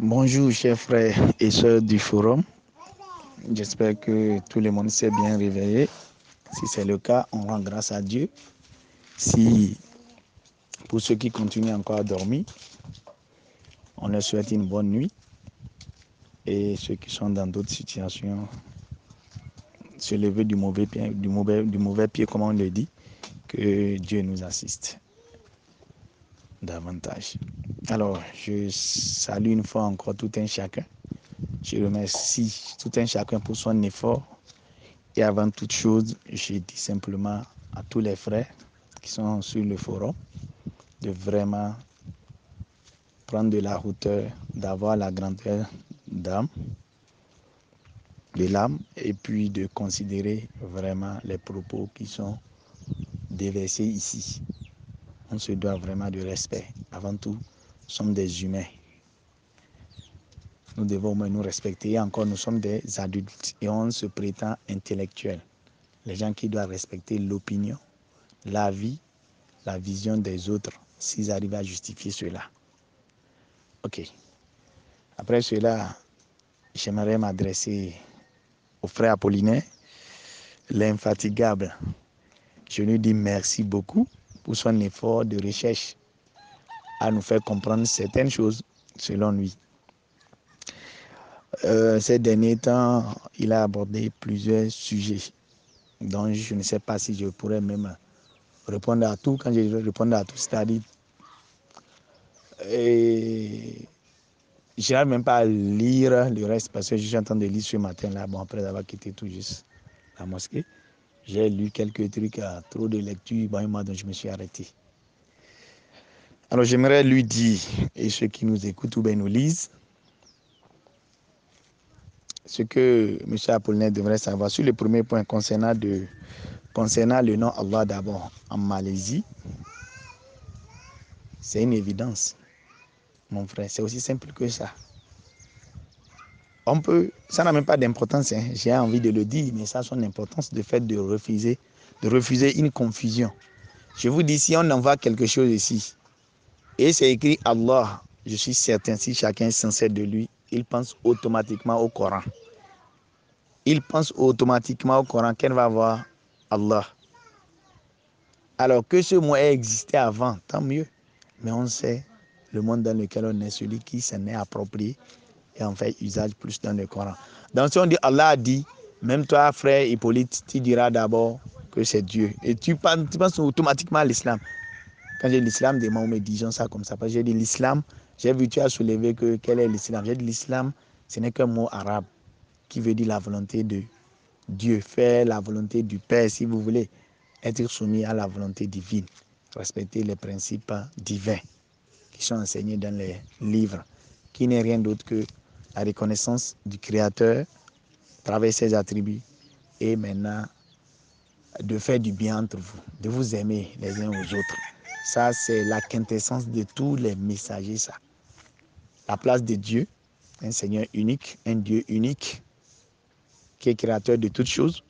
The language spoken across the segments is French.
Bonjour chers frères et sœurs du forum. J'espère que tout le monde s'est bien réveillé. Si c'est le cas, on rend grâce à Dieu. Si pour ceux qui continuent encore à dormir, on leur souhaite une bonne nuit. Et ceux qui sont dans d'autres situations, se lever du mauvais pied, comme on le dit, que Dieu nous assiste davantage. Alors, je salue une fois encore tout un chacun. Je remercie tout un chacun pour son effort. Et avant toute chose, je dis simplement à tous les frères qui sont sur le forum de vraiment prendre de la hauteur, d'avoir la grandeur d'âme, de l'âme, et puis de considérer vraiment les propos qui sont déversés ici. On se doit vraiment de respect. Avant tout, nous sommes des humains. Nous devons au moins nous respecter. Et encore, nous sommes des adultes et on se prétend intellectuels. Les gens qui doivent respecter l'opinion, la vie, la vision des autres, s'ils arrivent à justifier cela. Ok. Après cela, j'aimerais m'adresser au frère Apollinaire, l'infatigable. Je lui dis merci beaucoup pour son effort de recherche à nous faire comprendre certaines choses selon lui. Ces derniers temps, il a abordé plusieurs sujets dont je ne sais pas si je pourrais même répondre à tout. Quand je répondre à tout, c'est-à-dire je n'arrive même pas à lire le reste parce que je suis en train de lire ce matin-là. Bon, après avoir quitté tout juste la mosquée, j'ai lu quelques trucs, trop de lecture, donc je me suis arrêté. Alors j'aimerais lui dire, et ceux qui nous écoutent ou bien nous lisent, ce que M. Apollinaire devrait savoir sur le premier point concernant le nom Allah d'abord en Malaisie, c'est une évidence, mon frère, c'est aussi simple que ça. Ça n'a même pas d'importance, hein. J'ai envie de le dire, mais ça a son importance, le fait de refuser une confusion. Je vous dis, si on envoie quelque chose ici, et c'est écrit Allah, je suis certain, si chacun est sincère de lui, il pense automatiquement au Coran. Il pense automatiquement au Coran qu'elle va voir Allah. Alors que ce mot ait existé avant, tant mieux. Mais on sait, le monde dans lequel on est, celui qui s'en est approprié, et en fait usage plus dans le Coran. Donc si on dit Allah a dit, même toi frère Hippolyte, tu diras d'abord que c'est Dieu. Et tu penses automatiquement à l'islam. Quand j'ai l'islam des Mahomet, disons ça comme ça. Parce que j'ai dit l'islam, j'ai vu tu as soulevé que quel est l'islam. J'ai dit l'islam, ce n'est qu'un mot arabe qui veut dire la volonté de Dieu. Faire la volonté du Père, si vous voulez. Être soumis à la volonté divine. Respecter les principes divins qui sont enseignés dans les livres. Qui n'est rien d'autre que la reconnaissance du Créateur à travers ses attributs et maintenant de faire du bien entre vous, de vous aimer les uns aux autres. Ça, c'est la quintessence de tous les messagers, ça. La place de Dieu, un Seigneur unique, un Dieu unique, qui est créateur de toutes choses,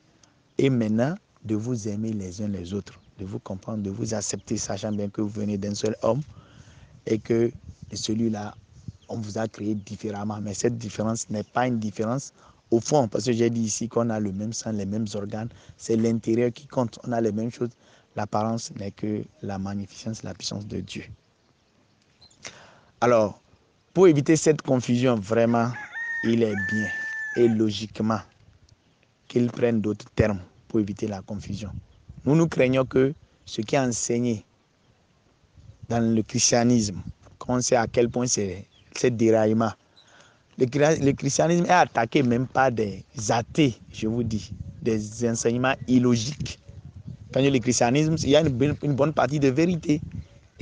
et maintenant de vous aimer les uns les autres, de vous comprendre, de vous accepter, sachant bien que vous venez d'un seul homme et que celui-là, on vous a créé différemment. Mais cette différence n'est pas une différence au fond, parce que j'ai dit ici qu'on a le même sang, les mêmes organes, c'est l'intérieur qui compte, on a les mêmes choses. L'apparence n'est que la magnificence, la puissance de Dieu. Alors, pour éviter cette confusion, vraiment, il est bien et logiquement qu'ils prennent d'autres termes pour éviter la confusion. Nous craignons que ce qui est enseigné dans le christianisme, qu'on sait à quel point c'est déraillement. Le christianisme est attaqué même par des athées, je vous dis, des enseignements illogiques. Quand il y a le christianisme, il y a une bonne partie de vérité.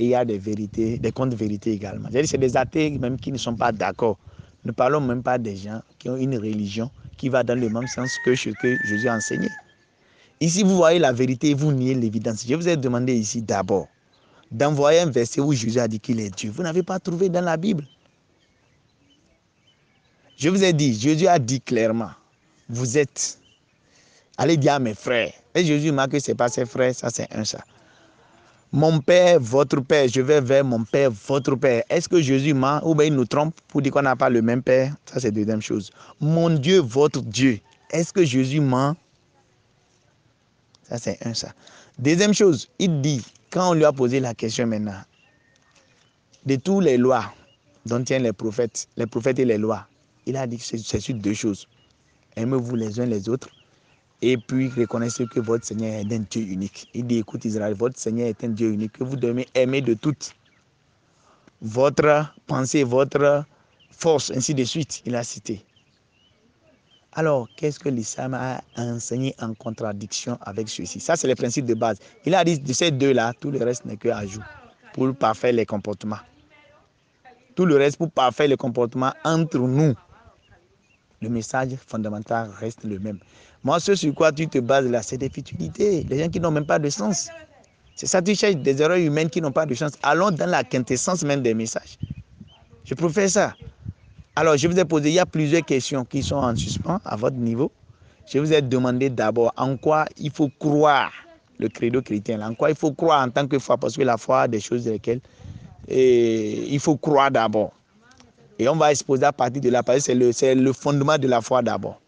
Et il y a des vérités, des contre-vérités également. C'est des athées même qui ne sont pas d'accord. Ne parlons même pas des gens qui ont une religion qui va dans le même sens que ce que Jésus a enseigné. Ici, vous voyez la vérité et vous niez l'évidence. Je vous ai demandé ici d'abord d'envoyer un verset où Jésus a dit qu'il est Dieu. Vous n'avez pas trouvé dans la Bible. Je vous ai dit, Jésus a dit clairement, vous êtes, allez dire à mes frères. Et Jésus marque que ce n'est pas ses frères, ça c'est un ça. Mon père, votre père, je vais vers mon père, votre père. Est-ce que Jésus ment ou bien il nous trompe pour dire qu'on n'a pas le même père? Ça, c'est la deuxième chose. Mon Dieu, votre Dieu. Est-ce que Jésus ment? Ça, c'est un, ça. Deuxième chose, il dit, quand on lui a posé la question maintenant, de toutes les lois dont tiennent les prophètes et les lois, il a dit que c'est sur deux choses. Aimez-vous les uns les autres et puis reconnaissez que votre Seigneur est un Dieu unique. Il dit, écoute Israël, votre Seigneur est un Dieu unique que vous devez aimer de toute votre pensée, votre force, ainsi de suite, il a cité. Alors, qu'est-ce que l'islam a enseigné en contradiction avec ceci? Ça, c'est le principe de base. Il a dit, de ces deux-là, tout le reste n'est que ajout pour parfaire les comportements. Tout le reste pour parfaire les comportements entre nous. Le message fondamental reste le même. Moi, ce sur quoi tu te bases là, c'est des futilités. Les gens qui n'ont même pas de sens. C'est ça, tu cherches des erreurs humaines qui n'ont pas de sens. Allons dans la quintessence même des messages. Je préfère ça. Alors, je vous ai posé, il y a plusieurs questions qui sont en suspens à votre niveau. Je vous ai demandé d'abord en quoi il faut croire le credo chrétien, en quoi il faut croire en tant que foi, parce que la foi a des choses dans lesquelles il faut croire d'abord. Et on va exposer à partir de là, parce que c'est le fondement de la foi d'abord.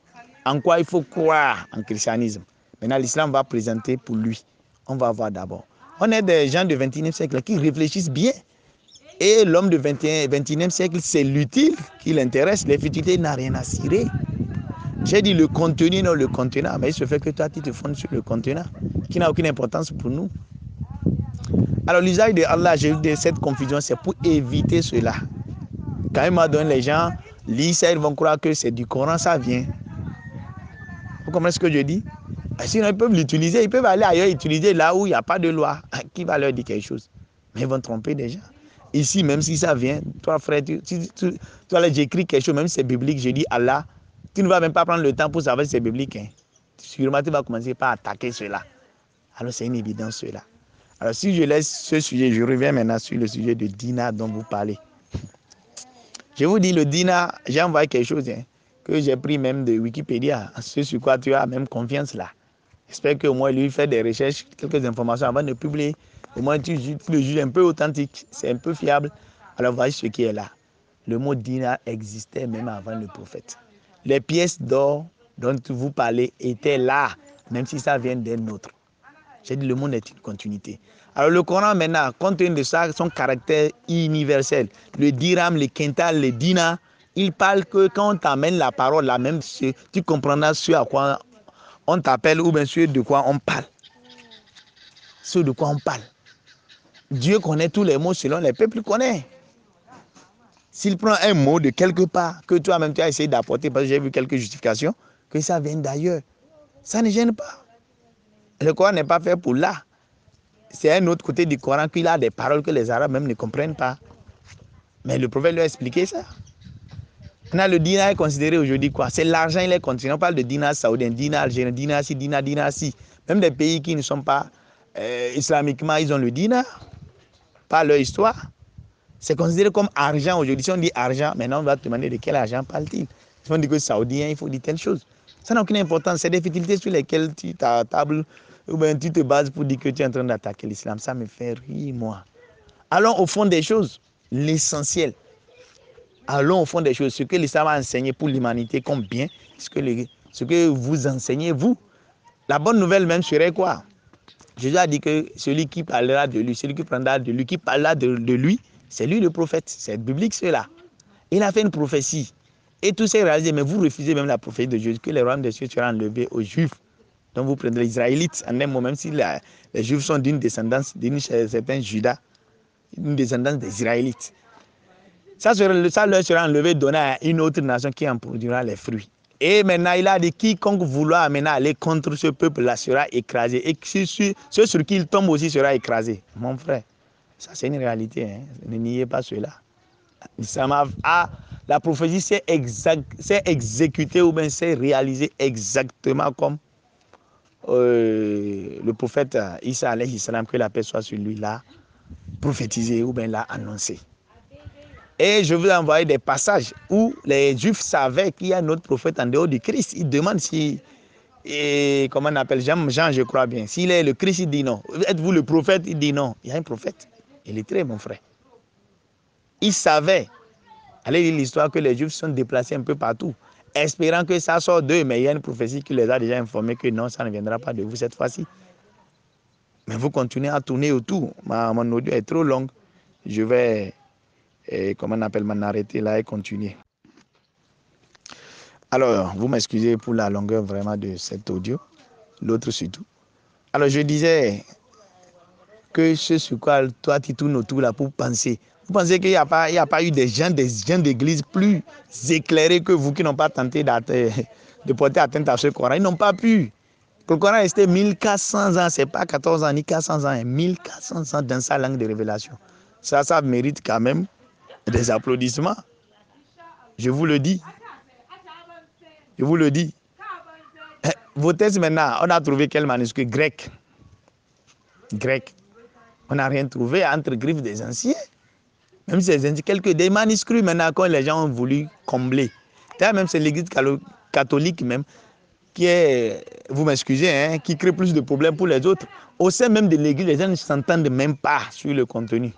En quoi il faut croire en christianisme. Maintenant, l'islam va présenter pour lui. On va voir d'abord. On est des gens du 21e siècle qui réfléchissent bien. Et l'homme du 21e siècle, c'est l'utile qui l'intéresse. Les futilités n'a rien à cirer. J'ai dit le contenu, non le contenant. Mais il se fait que toi, tu te fondes sur le contenant, qui n'a aucune importance pour nous. Alors, l'usage de Allah, j'ai eu de cette confusion, c'est pour éviter cela. Quand il m'a donné les gens, lisent ça, ils vont croire que c'est du Coran, ça vient. Vous comprenez ce que je dis? Sinon, ils peuvent l'utiliser, ils peuvent aller ailleurs utiliser là où il n'y a pas de loi. Qui va leur dire quelque chose? Mais ils vont tromper des gens. Ici, même si ça vient, toi frère, toi, j'écris quelque chose, même si c'est biblique, je dis Allah, tu ne vas même pas prendre le temps pour savoir si c'est biblique. Hein. Sûrement, tu vas commencer par attaquer cela. Alors, c'est une évidence cela. Alors, si je laisse ce sujet, je reviens maintenant sur le sujet de dinar dont vous parlez. Je vous dis, le dinar, j'ai envoyé quelque chose hein, que j'ai pris même de Wikipédia, ce sur quoi tu as même confiance là. J'espère qu'au moins lui fait des recherches, quelques informations avant de publier. Au moins tu le juges un peu authentique, c'est un peu fiable. Alors voici ce qui est là. Le mot dinar existait même avant le prophète. Les pièces d'or dont vous parlez étaient là, même si ça vient d'un autre. J'ai dit le monde est une continuité. Alors le Coran maintenant, compte tenu de ça, son caractère universel, le dirham, le quintal, le dinar, il parle que quand on t'amène la parole, la même, tu comprendras ce à quoi on t'appelle ou bien ce de quoi on parle. Ce de quoi on parle. Dieu connaît tous les mots selon les peuples connaît. S'il prend un mot de quelque part, que toi-même tu as essayé d'apporter, parce que j'ai vu quelques justifications, que ça vient d'ailleurs, ça ne gêne pas. Le Coran n'est pas fait pour là. C'est un autre côté du Coran qu'il a des paroles que les Arabes même ne comprennent pas. Mais le prophète lui a expliqué ça. Maintenant, le dinar est considéré aujourd'hui quoi? C'est l'argent, il est considéré. On parle de dinar saoudien, dinar algérien, dinar ci. Même des pays qui ne sont pas islamiquement, ils ont le dinar. Par leur histoire. C'est considéré comme argent aujourd'hui. Si on dit argent, maintenant on va te demander de quel argent parle-t-il. Si on dit que saoudien, il faut dire telle chose. Ça n'a aucune importance. C'est des futilités sur lesquelles tu t'attables ou bien tu te bases pour dire que tu es en train d'attaquer l'islam. Ça me fait rire, moi. Allons au fond des choses, l'essentiel. Allons au fond des choses. Ce que l'islam a enseigné pour l'humanité comme bien, ce que vous enseignez, vous. La bonne nouvelle même serait quoi? Jésus a dit que celui qui parlera de lui, celui qui prendra de lui, qui parlera de lui, c'est lui le prophète. C'est biblique cela. Il a fait une prophétie. Et tout s'est réalisé, mais vous refusez même la prophétie de Jésus, que le royaume des cieux sera enlevé aux Juifs. Donc vous prenez les Israélites en un moment, même si les Juifs sont d'une descendance, d'une certaine Judas, une descendance des Israélites. Ça leur sera enlevé, donné à une autre nation qui en produira les fruits. Et maintenant, il a dit, quiconque vouloir maintenant aller contre ce peuple-là sera écrasé. Et ce sur qui il tombe aussi sera écrasé. Mon frère, ça c'est une réalité. Hein? Ne niez pas cela. La prophétie s'est exécutée ou bien s'est réalisée exactement comme le prophète Isa alayhi salam, que la paix soit sur lui, l'a prophétisé ou bien l'a annoncé. Et je vous ai envoyé des passages où les Juifs savaient qu'il y a un autre prophète en dehors du Christ. Ils demandent si et comment on appelle Jean, je crois bien. S'il est le Christ, il dit non. Êtes-vous le prophète? Il dit non. Il y a un prophète. Il est très mon frère. Il savait, allez lire l'histoire, que les Juifs sont déplacés un peu partout, espérant que ça sort d'eux, mais il y a une prophétie qui les a déjà informés que non, ça ne viendra pas de vous cette fois-ci. Mais vous continuez à tourner autour. Mon audio est trop long. Je vais, comment on appelle, m'en arrêter là et continuer. Alors, vous m'excusez pour la longueur vraiment de cet audio, l'autre surtout. Alors, je disais que ce sur quoi toi tu tournes autour là pour penser. Vous pensez qu'il n'y a pas eu des gens d'église plus éclairés que vous qui n'ont pas tenté de porter atteinte à ce Coran. Ils n'ont pas pu. Le Coran est resté 1400 ans, ce n'est pas 14 ans ni 400 ans, 1400 ans dans sa langue de révélation. Ça mérite quand même des applaudissements. Je vous le dis. Je vous le dis. Vos textes maintenant, on a trouvé quel manuscrit? Grec. Grec. On n'a rien trouvé entre griffes des anciens. Même si des manuscrits maintenant quand les gens ont voulu combler. Même c'est l'église catholique même qui est, vous m'excusez, hein, qui crée plus de problèmes pour les autres. Au sein même de l'église, les gens ne s'entendent même pas sur le contenu.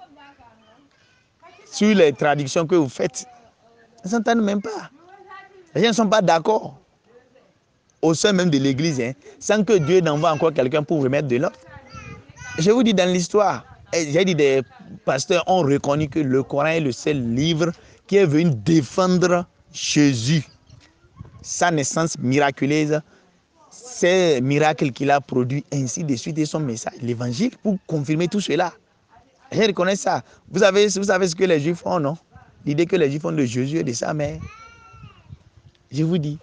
Sur les traductions que vous faites. Ils ne s'entendent même pas. Les gens ne sont pas d'accord. Au sein même de l'église, hein, sans que Dieu n'envoie encore quelqu'un pour remettre de l'ordre. Je vous dis dans l'histoire, j'ai dit des pasteurs ont reconnu que le Coran est le seul livre qui est venu défendre Jésus, sa naissance miraculeuse, ces miracles qu'il a produits, ainsi de suite, et son message, l'évangile, pour confirmer tout cela. Je reconnais ça. Vous savez ce que les Juifs font, non? L'idée que les Juifs font de Jésus et de sa mère. Je vous dis,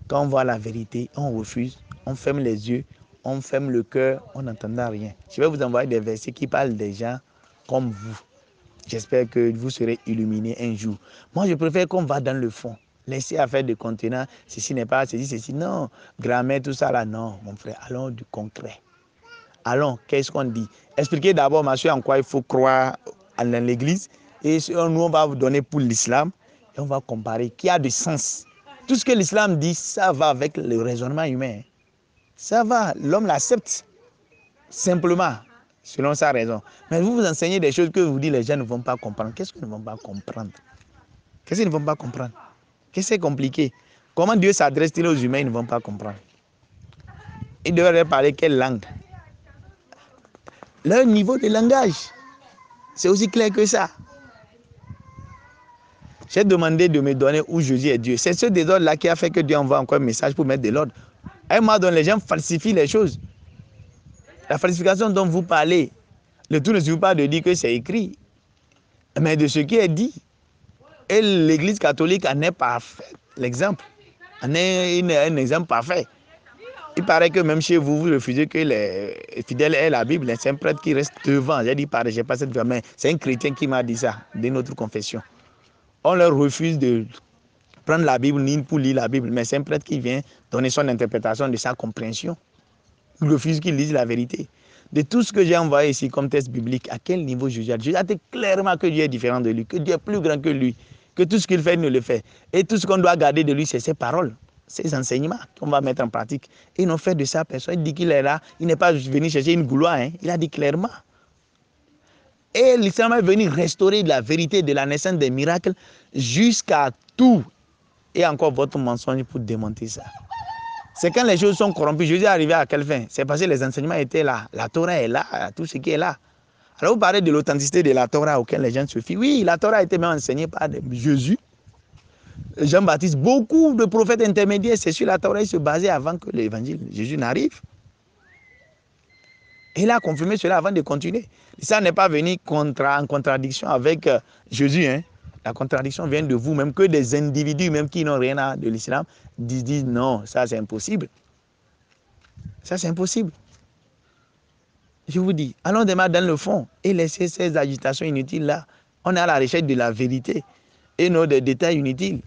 quand on voit la vérité, on refuse, on ferme les yeux, on ferme le cœur, on n'entendra rien. Je vais vous envoyer des versets qui parlent des gens comme vous. J'espère que vous serez illuminés un jour. Moi, je préfère qu'on va dans le fond. Laissez à faire de contenants, ceci n'est pas ceci, non. Grammaire, tout ça là, non, mon frère. Allons du concret. Allons, qu'est-ce qu'on dit? Expliquez d'abord, ma soeur, en quoi il faut croire dans l'église. Et nous, on va vous donner pour l'islam. Et on va comparer qui a du sens. Tout ce que l'islam dit, ça va avec le raisonnement humain. Ça va, l'homme l'accepte simplement, selon sa raison. Mais vous vous enseignez des choses que vous dites les gens ne vont pas comprendre. Qu'est-ce qu'ils ne vont pas comprendre? Qu'est-ce qu'ils ne vont pas comprendre? Qu'est-ce qui est compliqué? Comment Dieu s'adresse-t-il aux humains? Ils ne vont pas comprendre. Ils devraient parler quelle langue? Leur niveau de langage, c'est aussi clair que ça. J'ai demandé de me donner où Jésus est Dieu. C'est ce désordre-là qui a fait que Dieu envoie encore un message pour mettre de l'ordre. À un moment donné, les gens falsifient les choses. La falsification dont vous parlez, le tout ne suffit pas de dire que c'est écrit, mais de ce qui est dit. Et l'Église catholique en est parfait. L'exemple en est un exemple parfait. Il paraît que même chez vous, vous refusez que les fidèles aient la Bible. C'est un prêtre qui reste devant. J'ai dit, je n'ai pas cette mais c'est un chrétien qui m'a dit ça, de notre confession. On leur refuse de prendre la Bible ni pour lire la Bible, mais c'est un prêtre qui vient donner son interprétation de sa compréhension. Il refuse qu'ils lisent la vérité. De tout ce que j'ai envoyé ici comme texte biblique, à quel niveau Jésus a dit clairement que Dieu est différent de lui, que Dieu est plus grand que lui, que tout ce qu'il fait, il ne le fait. Et tout ce qu'on doit garder de lui, c'est ses paroles, ses enseignements qu'on va mettre en pratique. Et ils n'ont fait de ça personne. Il dit qu'il est là, il n'est pas venu chercher une gloire, hein. Il a dit clairement. Et l'islam est venu restaurer la vérité de la naissance des miracles jusqu'à tout. Et encore votre mensonge pour démonter ça. C'est quand les choses sont corrompues. Jésus est arrivé à quelle fin? C'est parce que les enseignements étaient là. La Torah est là, tout ce qui est là. Alors vous parlez de l'authenticité de la Torah auquel les gens se fient. Oui, la Torah a été même enseignée par Jésus, Jean-Baptiste. Beaucoup de prophètes intermédiaires, c'est sur la Torah, ils se basaient avant que l'évangile de Jésus n'arrive. Et il a confirmé cela avant de continuer. Ça n'est pas venu en contradiction avec Jésus. Hein. La contradiction vient de vous, même que des individus, même qui n'ont rien à de l'islam, disent non, ça c'est impossible. Ça c'est impossible. Je vous dis, allons démarrer dans le fond et laisser ces agitations inutiles là. On est à la recherche de la vérité et non des détails inutiles.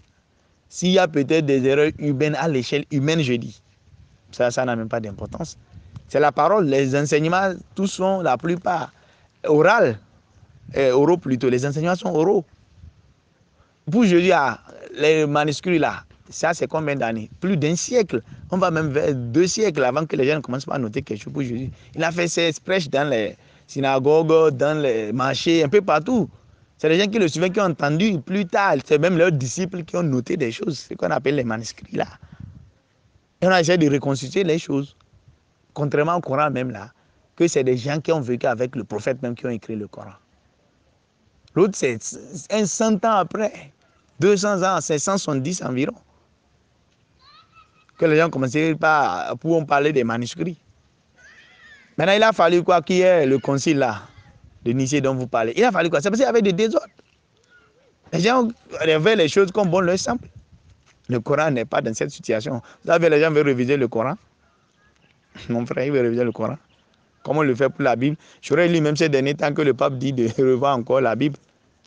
S'il y a peut-être des erreurs humaines à l'échelle humaine, je dis, ça n'a même pas d'importance. C'est la parole, les enseignements, tous sont la plupart oraux plutôt. Les enseignements sont oraux. Pour Jésus, les manuscrits là, Ça, c'est combien d'années? Plus d'un siècle. On va même vers 2 siècles avant que les gens ne commencent pas à noter quelque chose pour Jésus. Il a fait ses prêches dans les synagogues, dans les marchés, un peu partout. C'est les gens qui le suivaient, qui ont entendu plus tard. C'est même leurs disciples qui ont noté des choses, ce qu'on appelle les manuscrits là. Et on a essayé de reconstituer les choses. Contrairement au Coran même là, que c'est des gens qui ont vécu avec le prophète même qui ont écrit le Coran. L'autre, c'est 100 ans après, 200 ans, c'est 170 environ, que les gens commençaient par pour parler des manuscrits. Maintenant, il a fallu quoi qu'il y ait le concile là, de Nicée dont vous parlez. Il a fallu quoi? C'est parce qu'il y avait des désordres. Les gens rêvaient les choses comme bon leur semble. Le Coran n'est pas dans cette situation. Vous savez, les gens veulent réviser le Coran. Mon frère, il veut réviser le Coran. Comment on le fait pour la Bible? J'aurais lu même ces derniers temps que le pape dit de revoir encore la Bible.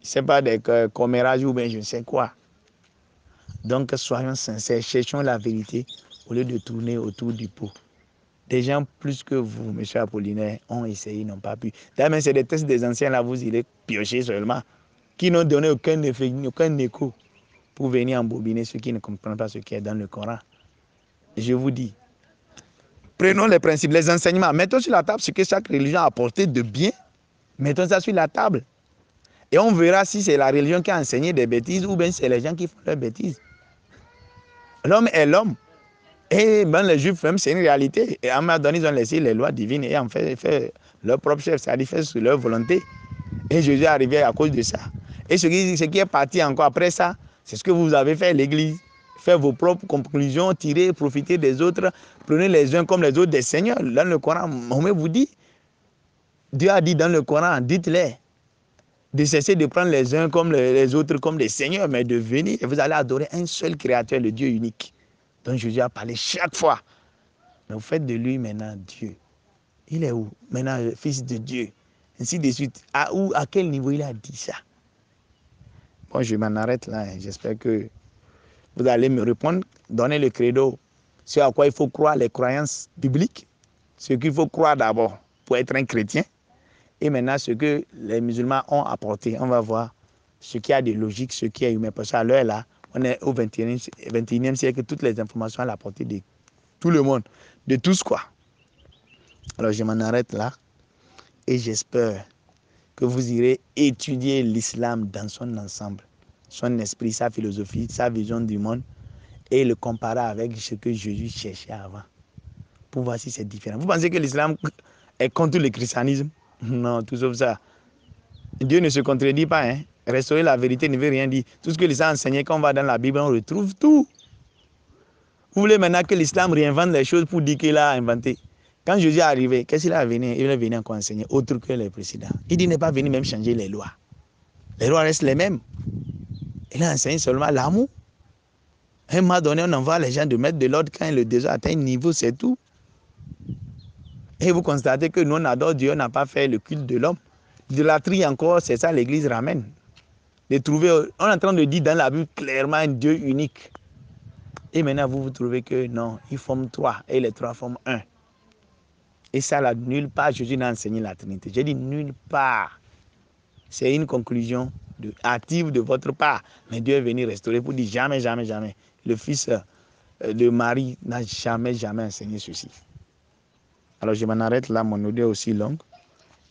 Je ne sais pas des commérages ou bien je ne sais quoi. Donc, soyons sincères, cherchons la vérité au lieu de tourner autour du pot. Des gens plus que vous, M. Apollinaire, ont essayé, n'ont pas pu. D'ailleurs, c'est des textes des anciens, là, vous irez piocher seulement, qui n'ont donné aucun effet, aucun écho pour venir embobiner ceux qui ne comprennent pas ce qui est dans le Coran. Je vous dis, prenons les principes, les enseignements, mettons sur la table ce que chaque religion a apporté de bien, mettons ça sur la table. Et on verra si c'est la religion qui a enseigné des bêtises ou bien c'est les gens qui font leurs bêtises. L'homme est l'homme. Et ben, les Juifs, même, c'est une réalité. Et à un moment donné, ils ont laissé les lois divines et en fait leur propre chef, c'est-à-dire faire sur leur volonté. Et Jésus est arrivé à cause de ça. Et ce qui est parti encore après ça, c'est ce que vous avez fait, l'Église. Faire vos propres conclusions, tirer, profiter des autres. Prenez les uns comme les autres des seigneurs. Dans le Coran, Mohamed vous dit, Dieu a dit dans le Coran, dites-les, de cesser de prendre les uns comme les autres comme des seigneurs, mais de venir et vous allez adorer un seul créateur, le Dieu unique, dont Jésus a parlé chaque fois. Mais vous faites de lui maintenant Dieu. Il est où? Maintenant, fils de Dieu. Ainsi de suite. À quel niveau il a dit ça? Bon, je m'en arrête là. J'espère que vous allez me répondre. Donnez le credo. Ce à quoi il faut croire, les croyances bibliques. Ce qu'il faut croire d'abord pour être un chrétien. Et maintenant, ce que les musulmans ont apporté. On va voir ce qui a de logique, ce qui est humain. Parce qu'à l'heure là, on est au 21e siècle. Toutes les informations à la portée de tout le monde. De tous quoi. Alors, je m'en arrête là. Et j'espère que vous irez étudier l'islam dans son ensemble, son esprit, sa philosophie, sa vision du monde, et le comparer avec ce que Jésus cherchait avant, pour voir si c'est différent. Vous pensez que l'islam est contre le christianisme? Non, tout sauf ça. Dieu ne se contredit pas. Hein? Restaurer la vérité ne veut rien dire. Tout ce que l'islam enseignait, quand on va dans la Bible, on retrouve tout. Vous voulez maintenant que l'islam réinvente les choses pour dire qu'il a inventé. Quand Jésus est arrivé, qu'est-ce qu'il a venu? Il est venu encore enseigner autre que les précédents. Il dit n'est pas venu même changer les lois. Les lois restent les mêmes. Il a enseigné seulement l'amour. À un moment donné, on envoie les gens de mettre de l'ordre quand le désordre atteint un niveau, c'est tout. Et vous constatez que nous, on adore Dieu, on n'a pas fait le culte de l'homme. L'idolâtrie encore, c'est ça l'Église ramène. De trouver, on est en train de dire dans la Bible clairement un Dieu unique. Et maintenant, vous trouvez que non, ils forment trois et les trois forment un. Et ça, là, nulle part, Jésus n'a enseigné la Trinité. J'ai dit nulle part. C'est une conclusion hâtive de votre part. Mais Dieu est venu restaurer pour dire jamais, jamais, jamais. Le fils de Marie n'a jamais, jamais enseigné ceci. Alors, je m'en arrête là. Mon audio est aussi long.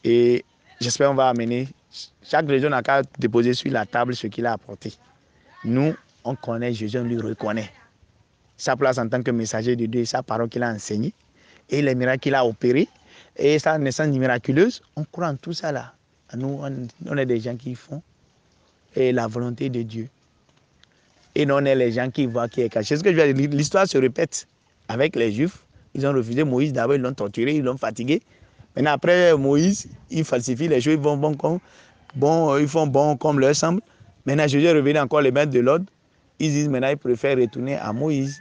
Et j'espère qu'on va amener. Chaque religion n'a qu'à déposer sur la table ce qu'il a apporté. Nous, on connaît Jésus, on lui reconnaît. Sa place en tant que messager de Dieu, sa parole qu'il a enseignée, et les miracles qu'il a opérés, et sa naissance miraculeuse, on croit en tout ça là. Nous, on est des gens qui font et la volonté de Dieu. Et nous, on est les gens qui voient qui est caché. Ce que je veux dire, l'histoire se répète avec les Juifs. Ils ont refusé Moïse d'abord, ils l'ont torturé, ils l'ont fatigué. Maintenant, après Moïse, ils falsifient les choses, ils font bon comme leur semble. Maintenant, Jésus est revenu encore les maîtres de l'ordre. Ils disent maintenant, ils préfèrent retourner à Moïse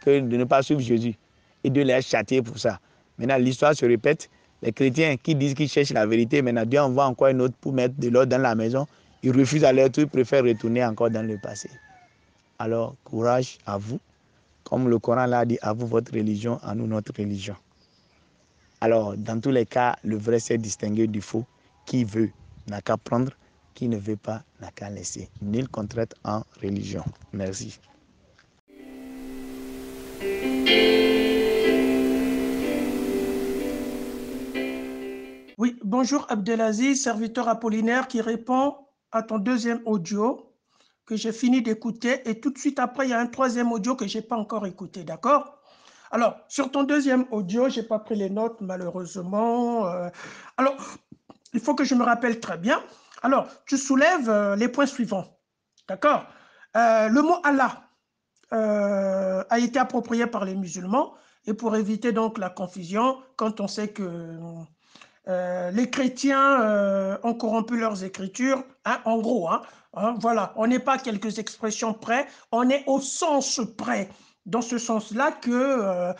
que de ne pas suivre Jésus. Et Dieu les a châtiés pour ça. Maintenant, l'histoire se répète. Les chrétiens qui disent qu'ils cherchent la vérité, maintenant Dieu envoie encore un autre pour mettre de l'ordre dans la maison. Ils refusent à leur tour, ils préfèrent retourner encore dans le passé. Alors, courage à vous. Comme le Coran l'a dit, à vous votre religion, à nous notre religion. Alors, dans tous les cas, le vrai c'est distinguer du faux. Qui veut n'a qu'à prendre, qui ne veut pas n'a qu'à laisser. Nul contrainte en religion. Merci. Oui, bonjour Abdelaziz, serviteur apollinaire qui répond à ton deuxième audio que j'ai fini d'écouter et tout de suite après, il y a un troisième audio que je n'ai pas encore écouté, d'accord? Alors, sur ton deuxième audio, je n'ai pas pris les notes malheureusement. Alors, il faut que je me rappelle très bien. Alors, tu soulèves les points suivants, d'accord? Le mot Allah a été approprié par les musulmans et pour éviter donc la confusion, quand on sait que les chrétiens ont corrompu leurs écritures, hein, en gros, voilà, on n'est pas à quelques expressions près, on est au sens près, dans ce sens-là que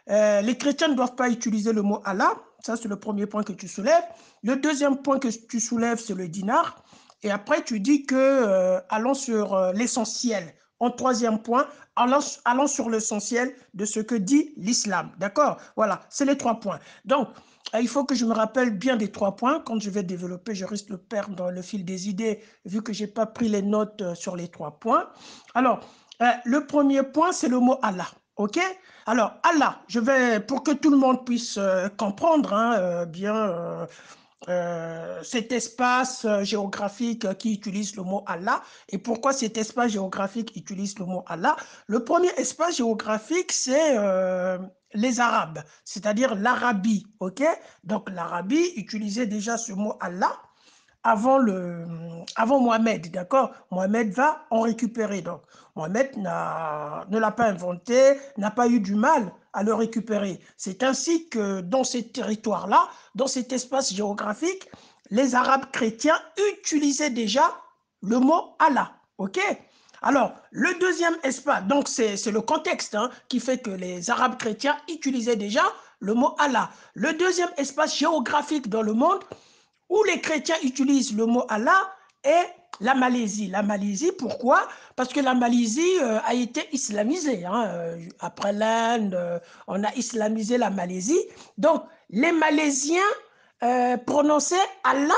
les chrétiens ne doivent pas utiliser le mot Allah, ça c'est le premier point que tu soulèves. Le deuxième point que tu soulèves, c'est le dinar, et après tu dis que allons sur l'essentiel. En troisième point, allons sur l'essentiel de ce que dit l'islam, d'accord? Voilà, c'est les 3 points. Donc, il faut que je me rappelle bien des 3 points. Quand je vais développer, je risque de perdre dans le fil des idées, vu que je n'ai pas pris les notes sur les 3 points. Alors, le premier point, c'est le mot Allah. OK? Alors, Allah, je vais, pour que tout le monde puisse comprendre bien cet espace géographique qui utilise le mot Allah. Et pourquoi cet espace géographique utilise le mot Allah? Le premier espace géographique, c'est les Arabes, c'est-à-dire l'Arabie, ok? Donc l'Arabie utilisait déjà ce mot Allah avant Mohamed, d'accord? Mohamed va en récupérer. Donc, Mohamed ne l'a pas inventé, n'a pas eu du mal à le récupérer. C'est ainsi que dans ces territoires-là, dans cet espace géographique, les Arabes chrétiens utilisaient déjà le mot Allah, ok? Alors, le deuxième espace, donc c'est le contexte qui fait que les Arabes chrétiens utilisaient déjà le mot Allah. Le deuxième espace géographique dans le monde où les chrétiens utilisent le mot Allah est la Malaisie. La Malaisie, pourquoi? Parce que la Malaisie a été islamisée. Après l'Inde, on a islamisé la Malaisie. Donc, les Malaisiens prononçaient Allah,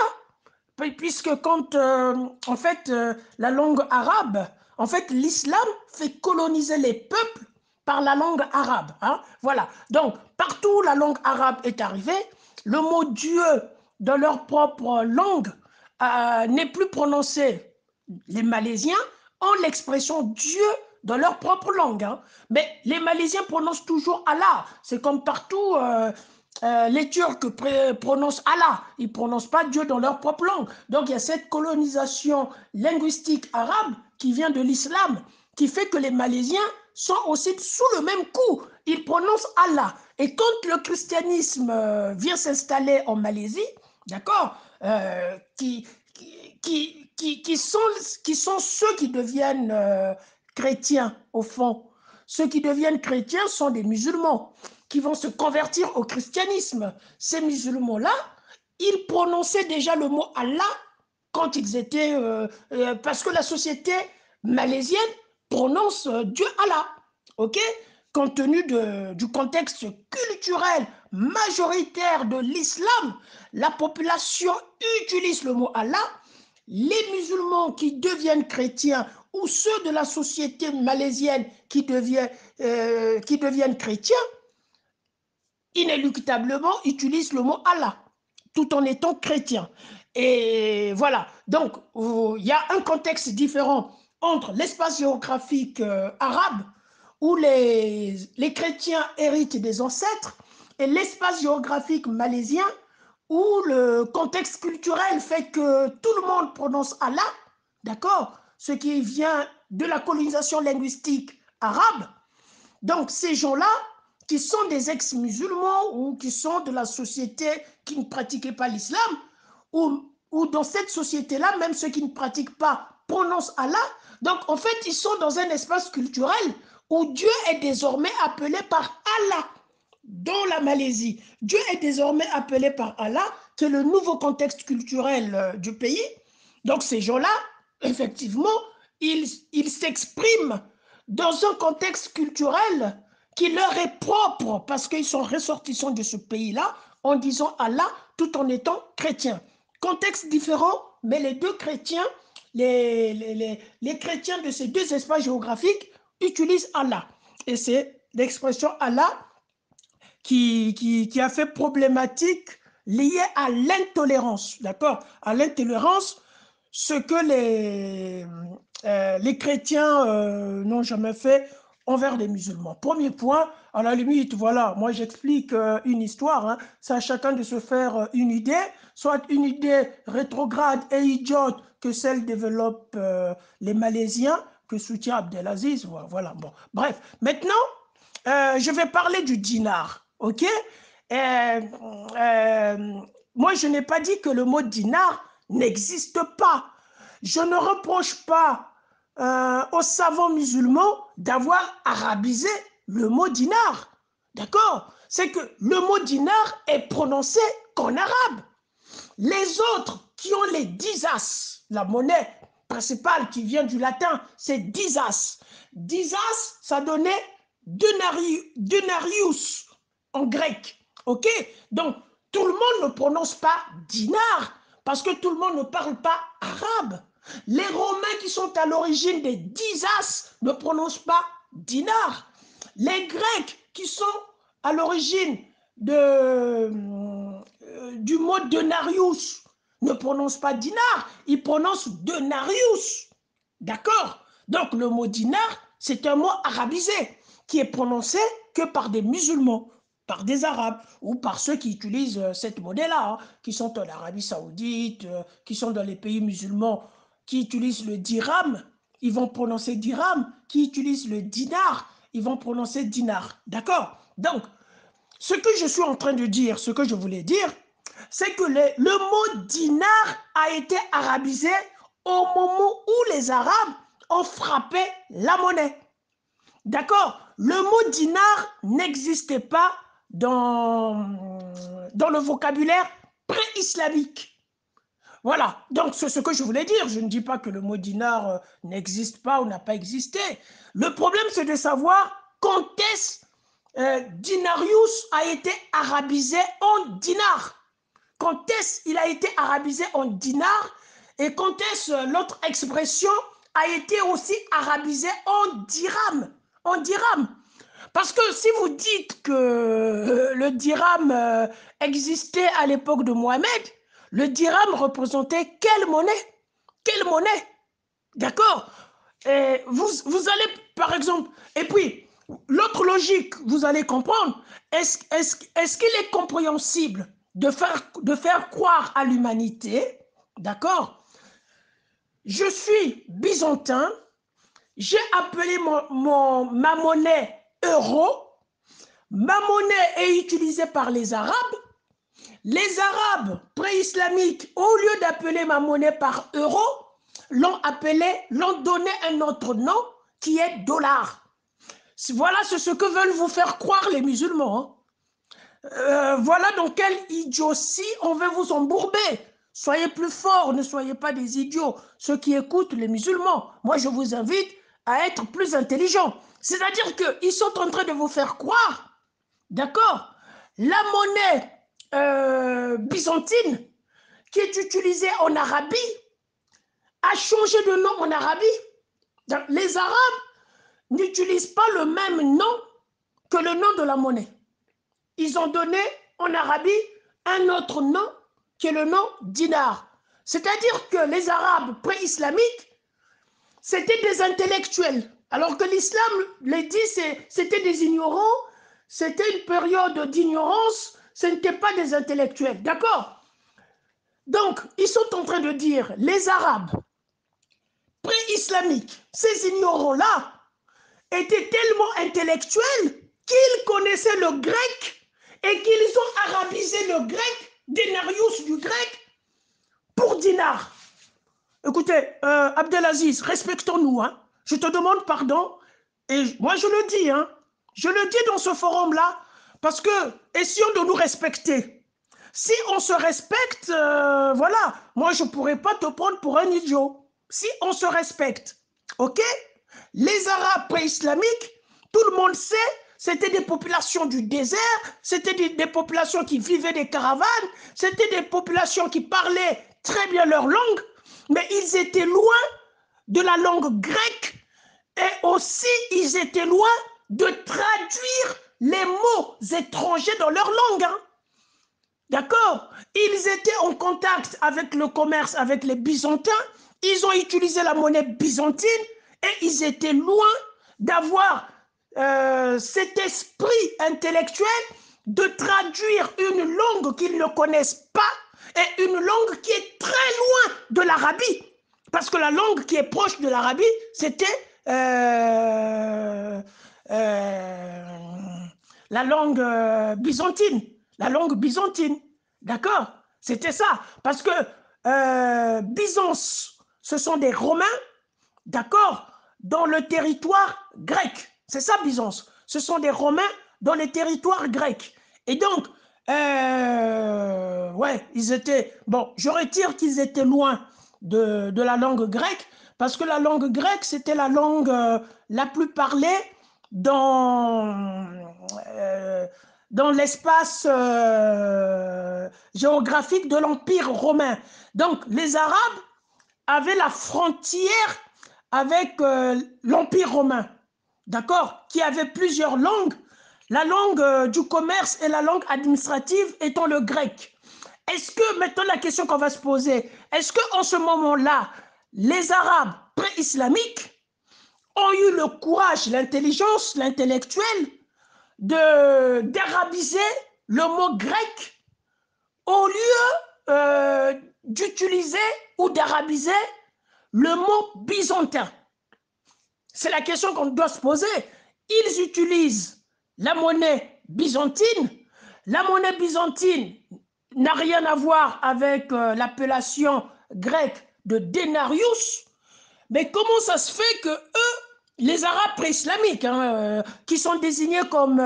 puisque quand, en fait, la langue arabe, en fait, l'islam fait coloniser les peuples par la langue arabe. Voilà. Donc, partout où la langue arabe est arrivée, le mot Dieu dans leur propre langue n'est plus prononcé. Les Malaisiens ont l'expression Dieu dans leur propre langue. Mais les Malaisiens prononcent toujours Allah. C'est comme partout, les Turcs prononcent Allah. Ils ne prononcent pas Dieu dans leur propre langue. Donc il y a cette colonisation linguistique arabe qui vient de l'islam, qui fait que les Malaisiens sont aussi sous le même coup. Ils prononcent Allah. Et quand le christianisme vient s'installer en Malaisie, d'accord, qui sont ceux qui deviennent chrétiens, au fond. Ceux qui deviennent chrétiens sont des musulmans qui vont se convertir au christianisme. Ces musulmans-là, ils prononçaient déjà le mot Allah quand ils étaient... parce que la société malaisienne prononce Dieu Allah, ok? Compte tenu du contexte culturel majoritaire de l'islam, la population utilise le mot Allah. Les musulmans qui deviennent chrétiens ou ceux de la société malaisienne qui deviennent chrétiens, inéluctablement utilisent le mot Allah, tout en étant chrétiens. Et voilà, donc il y a un contexte différent entre l'espace géographique arabe, où les chrétiens héritent des ancêtres, et l'espace géographique malaisien, où le contexte culturel fait que tout le monde prononce Allah, d'accord? Ce qui vient de la colonisation linguistique arabe. Donc ces gens-là, qui sont des ex-musulmans ou qui sont de la société qui ne pratiquait pas l'islam, ou dans cette société-là, même ceux qui ne pratiquent pas prononcent Allah. Donc en fait, ils sont dans un espace culturel où Dieu est désormais appelé par Allah. Dans la Malaisie, Dieu est désormais appelé par Allah, c'est le nouveau contexte culturel du pays. Donc ces gens-là, effectivement, ils s'expriment dans un contexte culturel qui leur est propre parce qu'ils sont ressortissants de ce pays-là en disant Allah tout en étant chrétiens. Contexte différent, mais les deux chrétiens, les chrétiens de ces deux espaces géographiques utilisent Allah. Et c'est l'expression Allah qui a fait problématique lié à l'intolérance, d'accord? À l'intolérance, ce que les chrétiens n'ont jamais fait envers les musulmans. Premier point, à la limite, voilà, moi j'explique une histoire, hein, c'est à chacun de se faire une idée, soit une idée rétrograde et idiote que celle développent les Malaisiens, que soutient Abdelaziz, voilà, bon. Bref, maintenant, je vais parler du dinar, ok? Moi, je n'ai pas dit que le mot dinar n'existe pas. Je ne reproche pas aux savants musulmans d'avoir arabisé le mot dinar. D'accord? C'est que le mot dinar est prononcé qu'en arabe. Les autres qui ont les 10 as, la monnaie principale qui vient du latin, c'est 10 as. 10 as, ça donnait denarius en grec. Ok? Donc, tout le monde ne prononce pas dinar parce que tout le monde ne parle pas arabe. Les Romains qui sont à l'origine des 10 as ne prononcent pas dinar. Les Grecs qui sont à l'origine du mot denarius ne prononcent pas dinar, ils prononcent denarius. D'accord? Donc le mot dinar, c'est un mot arabisé qui est prononcé que par des musulmans, par des arabes ou par ceux qui utilisent cette monnaie-là, hein, qui sont en Arabie Saoudite, qui sont dans les pays musulmans, qui utilisent le dirham, ils vont prononcer dirham, qui utilisent le dinar, ils vont prononcer dinar. D'accord? Donc, ce que je suis en train de dire, ce que je voulais dire, c'est que le mot dinar a été arabisé au moment où les Arabes ont frappé la monnaie. D'accord? Le mot dinar n'existait pas dans le vocabulaire pré-islamique. Voilà, donc c'est ce que je voulais dire. Je ne dis pas que le mot dinar n'existe pas ou n'a pas existé. Le problème, c'est de savoir quand est-ce dinarius a été arabisé en dinar. Quand est-ce qu'il a été arabisé en dinar et quand est-ce l'autre expression a été aussi arabisée en dirham. En dirham. Parce que si vous dites que le dirham existait à l'époque de Mohamed, le dirham représentait quelle monnaie? Quelle monnaie? D'accord? Vous allez, par exemple, et puis, l'autre logique, vous allez comprendre, est-ce qu'il est compréhensible de faire croire à l'humanité, d'accord? Je suis byzantin, j'ai appelé ma monnaie euro, ma monnaie est utilisée par les Arabes. Les Arabes pré-islamiques, au lieu d'appeler ma monnaie par euro, l'ont donné un autre nom qui est dollar. Voilà ce que veulent vous faire croire les musulmans. Voilà dans quelle idiotie on veut vous embourber. Soyez plus forts, ne soyez pas des idiots. Ceux qui écoutent les musulmans, moi je vous invite à être plus intelligents. C'est-à-dire qu'ils sont en train de vous faire croire, d'accord, la monnaie byzantine qui est utilisée en Arabie a changé de nom en Arabie. Les Arabes n'utilisent pas le même nom que le nom de la monnaie. Ils ont donné en Arabie un autre nom qui est le nom dinar. C'est-à-dire que les Arabes pré-islamiques, c'était des intellectuels. Alors que l'islam, les dit, c'était des ignorants, c'était une période d'ignorance, ce n'était pas des intellectuels. D'accord? Donc, ils sont en train de dire, les Arabes pré-islamiques, ces ignorants-là, étaient tellement intellectuels qu'ils connaissaient le grec et qu'ils ont arabisé le grec, denarius du grec, pour dinar. Écoutez, Abdelaziz, respectons-nous. Hein. Je te demande pardon. Et moi, je le dis. Hein. Je le dis dans ce forum-là. Parce que, essayons de nous respecter. Si on se respecte, voilà. Moi, je ne pourrais pas te prendre pour un idiot. Si on se respecte. OK? Les Arabes pré-islamiques, tout le monde sait, c'était des populations du désert, c'était des populations qui vivaient des caravanes, c'était des populations qui parlaient très bien leur langue, mais ils étaient loin de la langue grecque et aussi ils étaient loin de traduire les mots étrangers dans leur langue. Hein. D'accord? Ils étaient en contact avec le commerce, avec les Byzantins. Ils ont utilisé la monnaie byzantine et ils étaient loin d'avoir cet esprit intellectuel de traduire une langue qu'ils ne connaissent pas et une langue qui est très loin de l'Arabie. Parce que la langue qui est proche de l'Arabie, c'était la langue byzantine. La langue byzantine. D'accord? C'était ça. Parce que Byzance, ce sont des Romains, d'accord, dans le territoire grec. C'est ça, Byzance. Ce sont des Romains dans les territoires grecs. Et donc, ouais, ils étaient... Bon, je retire qu'ils étaient loin de la langue grecque, parce que la langue grecque, c'était la langue la plus parlée dans l'espace géographique de l'Empire romain. Donc, les Arabes avaient la frontière avec l'Empire romain, d'accord, qui avait plusieurs langues, la langue du commerce et la langue administrative étant le grec. Est-ce que, maintenant la question qu'on va se poser, est-ce qu'en ce moment-là, les Arabes pré-islamiques ont eu le courage, l'intelligence, l'intellectuel d'arabiser le mot grec au lieu d'utiliser ou d'arabiser le mot byzantin? C'est la question qu'on doit se poser. Ils utilisent la monnaie byzantine. La monnaie byzantine n'a rien à voir avec l'appellation grecque de denarius. Mais comment ça se fait que eux, les Arabes pré-islamiques, qui sont désignés comme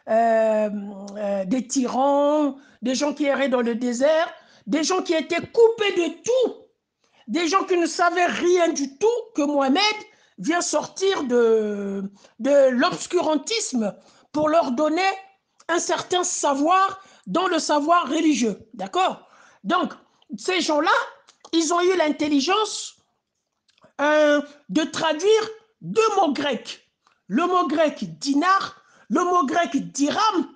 des tyrans, des gens qui erraient dans le désert, des gens qui étaient coupés de tout, des gens qui ne savaient rien du tout, que Mohamed vient sortir de l'obscurantisme pour leur donner un certain savoir dans le savoir religieux. D'accord? Donc, ces gens-là, ils ont eu l'intelligence de traduire deux mots grecs. Le mot grec dinar, le mot grec dirham,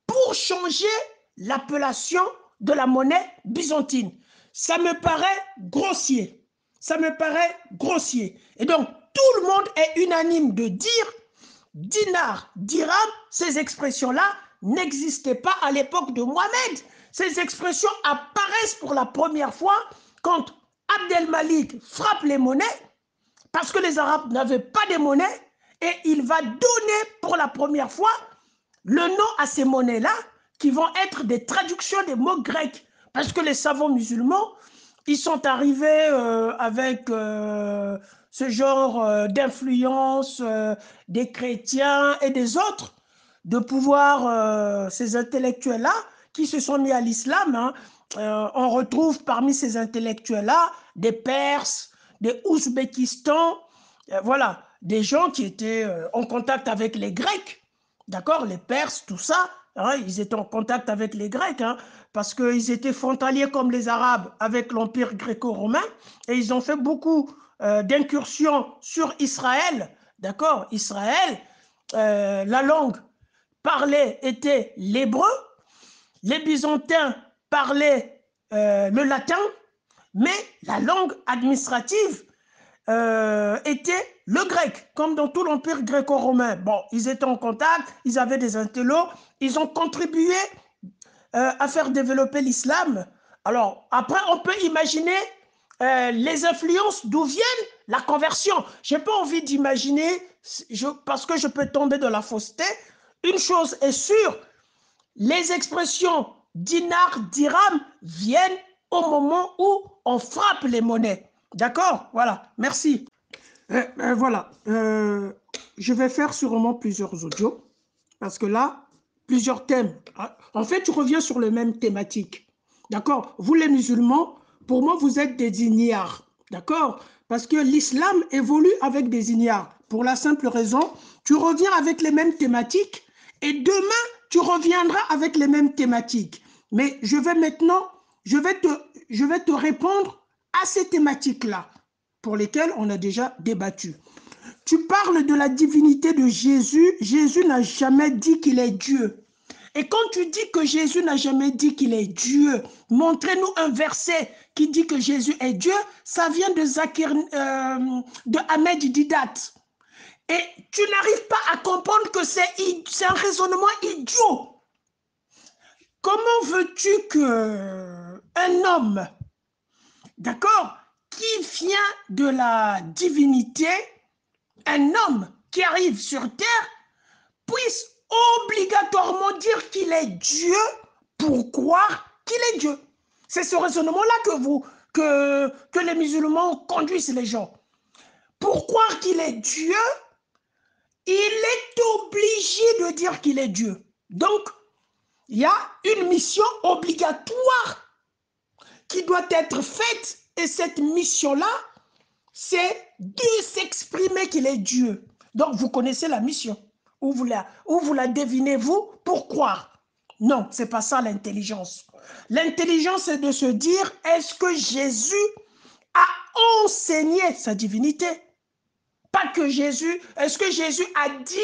pour changer l'appellation de la monnaie byzantine. Ça me paraît grossier. Ça me paraît grossier. Et donc, tout le monde est unanime de dire dinar, dirham, ces expressions-là n'existaient pas à l'époque de Mohamed. Ces expressions apparaissent pour la première fois quand Abdelmalik frappe les monnaies, parce que les Arabes n'avaient pas de monnaie, et il va donner pour la première fois le nom à ces monnaies-là, qui vont être des traductions des mots grecs. Parce que les savants musulmans, ils sont arrivés avec ce genre d'influence des chrétiens et des autres, de pouvoir, ces intellectuels-là, qui se sont mis à l'islam, hein, on retrouve parmi ces intellectuels-là des Perses, des Ouzbékistan, voilà, des gens qui étaient en contact avec les Grecs, d'accord, les Perses, tout ça, hein, ils étaient en contact avec les Grecs, hein, parce qu'ils étaient frontaliers comme les Arabes avec l'Empire gréco-romain, et ils ont fait beaucoup d'incursions sur Israël, d'accord, Israël, la langue parlée était l'hébreu, les Byzantins parlaient le latin, mais la langue administrative était le grec, comme dans tout l'empire gréco-romain. Bon, ils étaient en contact, ils avaient des intellos, ils ont contribué à faire développer l'islam. Alors, après, on peut imaginer les influences d'où viennent la conversion. Je n'ai pas envie d'imaginer, parce que je peux tomber dans la fausseté. Une chose est sûre, les expressions dinar, dirham viennent au moment où on frappe les monnaies. D'accord? Voilà, merci. Voilà, je vais faire sûrement plusieurs audios, parce que là, plusieurs thèmes. En fait, je reviens sur les mêmes thématiques. D'accord? Vous les musulmans, pour moi, vous êtes des ignares. D'accord? Parce que l'islam évolue avec des ignares. Pour la simple raison, tu reviens avec les mêmes thématiques et demain, tu reviendras avec les mêmes thématiques. Mais je vais maintenant, je vais te répondre à ces thématiques-là pour lesquelles on a déjà débattu. Tu parles de la divinité de Jésus. Jésus n'a jamais dit qu'il est Dieu. Et quand tu dis que Jésus n'a jamais dit qu'il est Dieu, montrez-nous un verset qui dit que Jésus est Dieu. Ça vient de Ahmed Didat. Et tu n'arrives pas à comprendre que c'est un raisonnement idiot. Comment veux-tu qu'un homme, d'accord, qui vient de la divinité, un homme qui arrive sur terre, puisse obligatoirement dire qu'il est Dieu pour croire qu'il est Dieu? C'est ce raisonnement-là que les musulmans conduisent les gens. Pour croire qu'il est Dieu, il est obligé de dire qu'il est Dieu. Donc, il y a une mission obligatoire qui doit être faite. Et cette mission-là, c'est de s'exprimer qu'il est Dieu. Donc, vous connaissez la mission. Ou vous la devinez, vous, pour croire. Non, ce n'est pas ça l'intelligence. L'intelligence, c'est de se dire, est-ce que Jésus a enseigné sa divinité? Pas que Jésus, est-ce que Jésus a dit,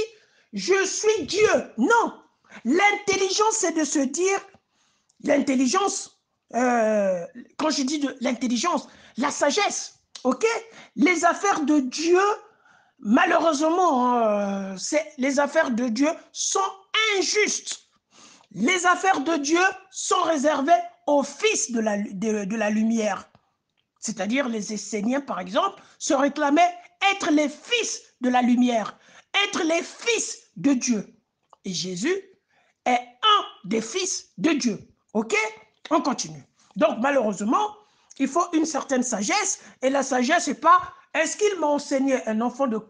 je suis Dieu? Non. L'intelligence, c'est de se dire, l'intelligence, quand je dis de l'intelligence, la sagesse, ok? Les affaires de Dieu, malheureusement, les affaires de Dieu sont injustes. Les affaires de Dieu sont réservées aux fils de la lumière. C'est-à-dire les Esséniens, par exemple, se réclamaient être les fils de la lumière, être les fils de Dieu. Et Jésus est un des fils de Dieu. Ok? On continue. Donc, malheureusement, il faut une certaine sagesse. Et la sagesse, c'est pas, est-ce qu'il m'a enseigné un enfant de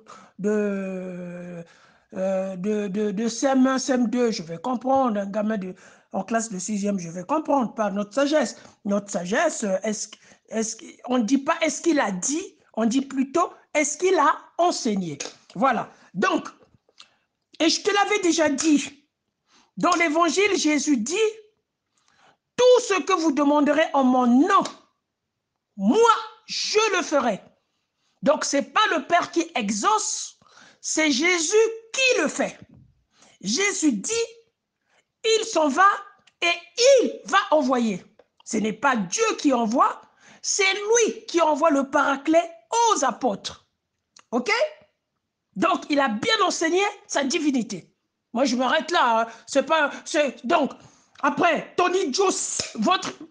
CM1, CM2, je vais comprendre, un gamin en classe de 6e, je vais comprendre, pas notre sagesse. Notre sagesse, on ne dit pas est-ce qu'il a dit, on dit plutôt est-ce qu'il a enseigné. Voilà. Donc, et je te l'avais déjà dit, dans l'évangile, Jésus dit, tout ce que vous demanderez en mon nom, moi, je le ferai. Donc, ce n'est pas le Père qui exauce, c'est Jésus qui le fait. Jésus dit, il s'en va et il va envoyer. Ce n'est pas Dieu qui envoie, c'est lui qui envoie le Paraclet aux apôtres. Ok? Donc, il a bien enseigné sa divinité. Moi, je m'arrête là. Hein. Donc, après, Tony Joss,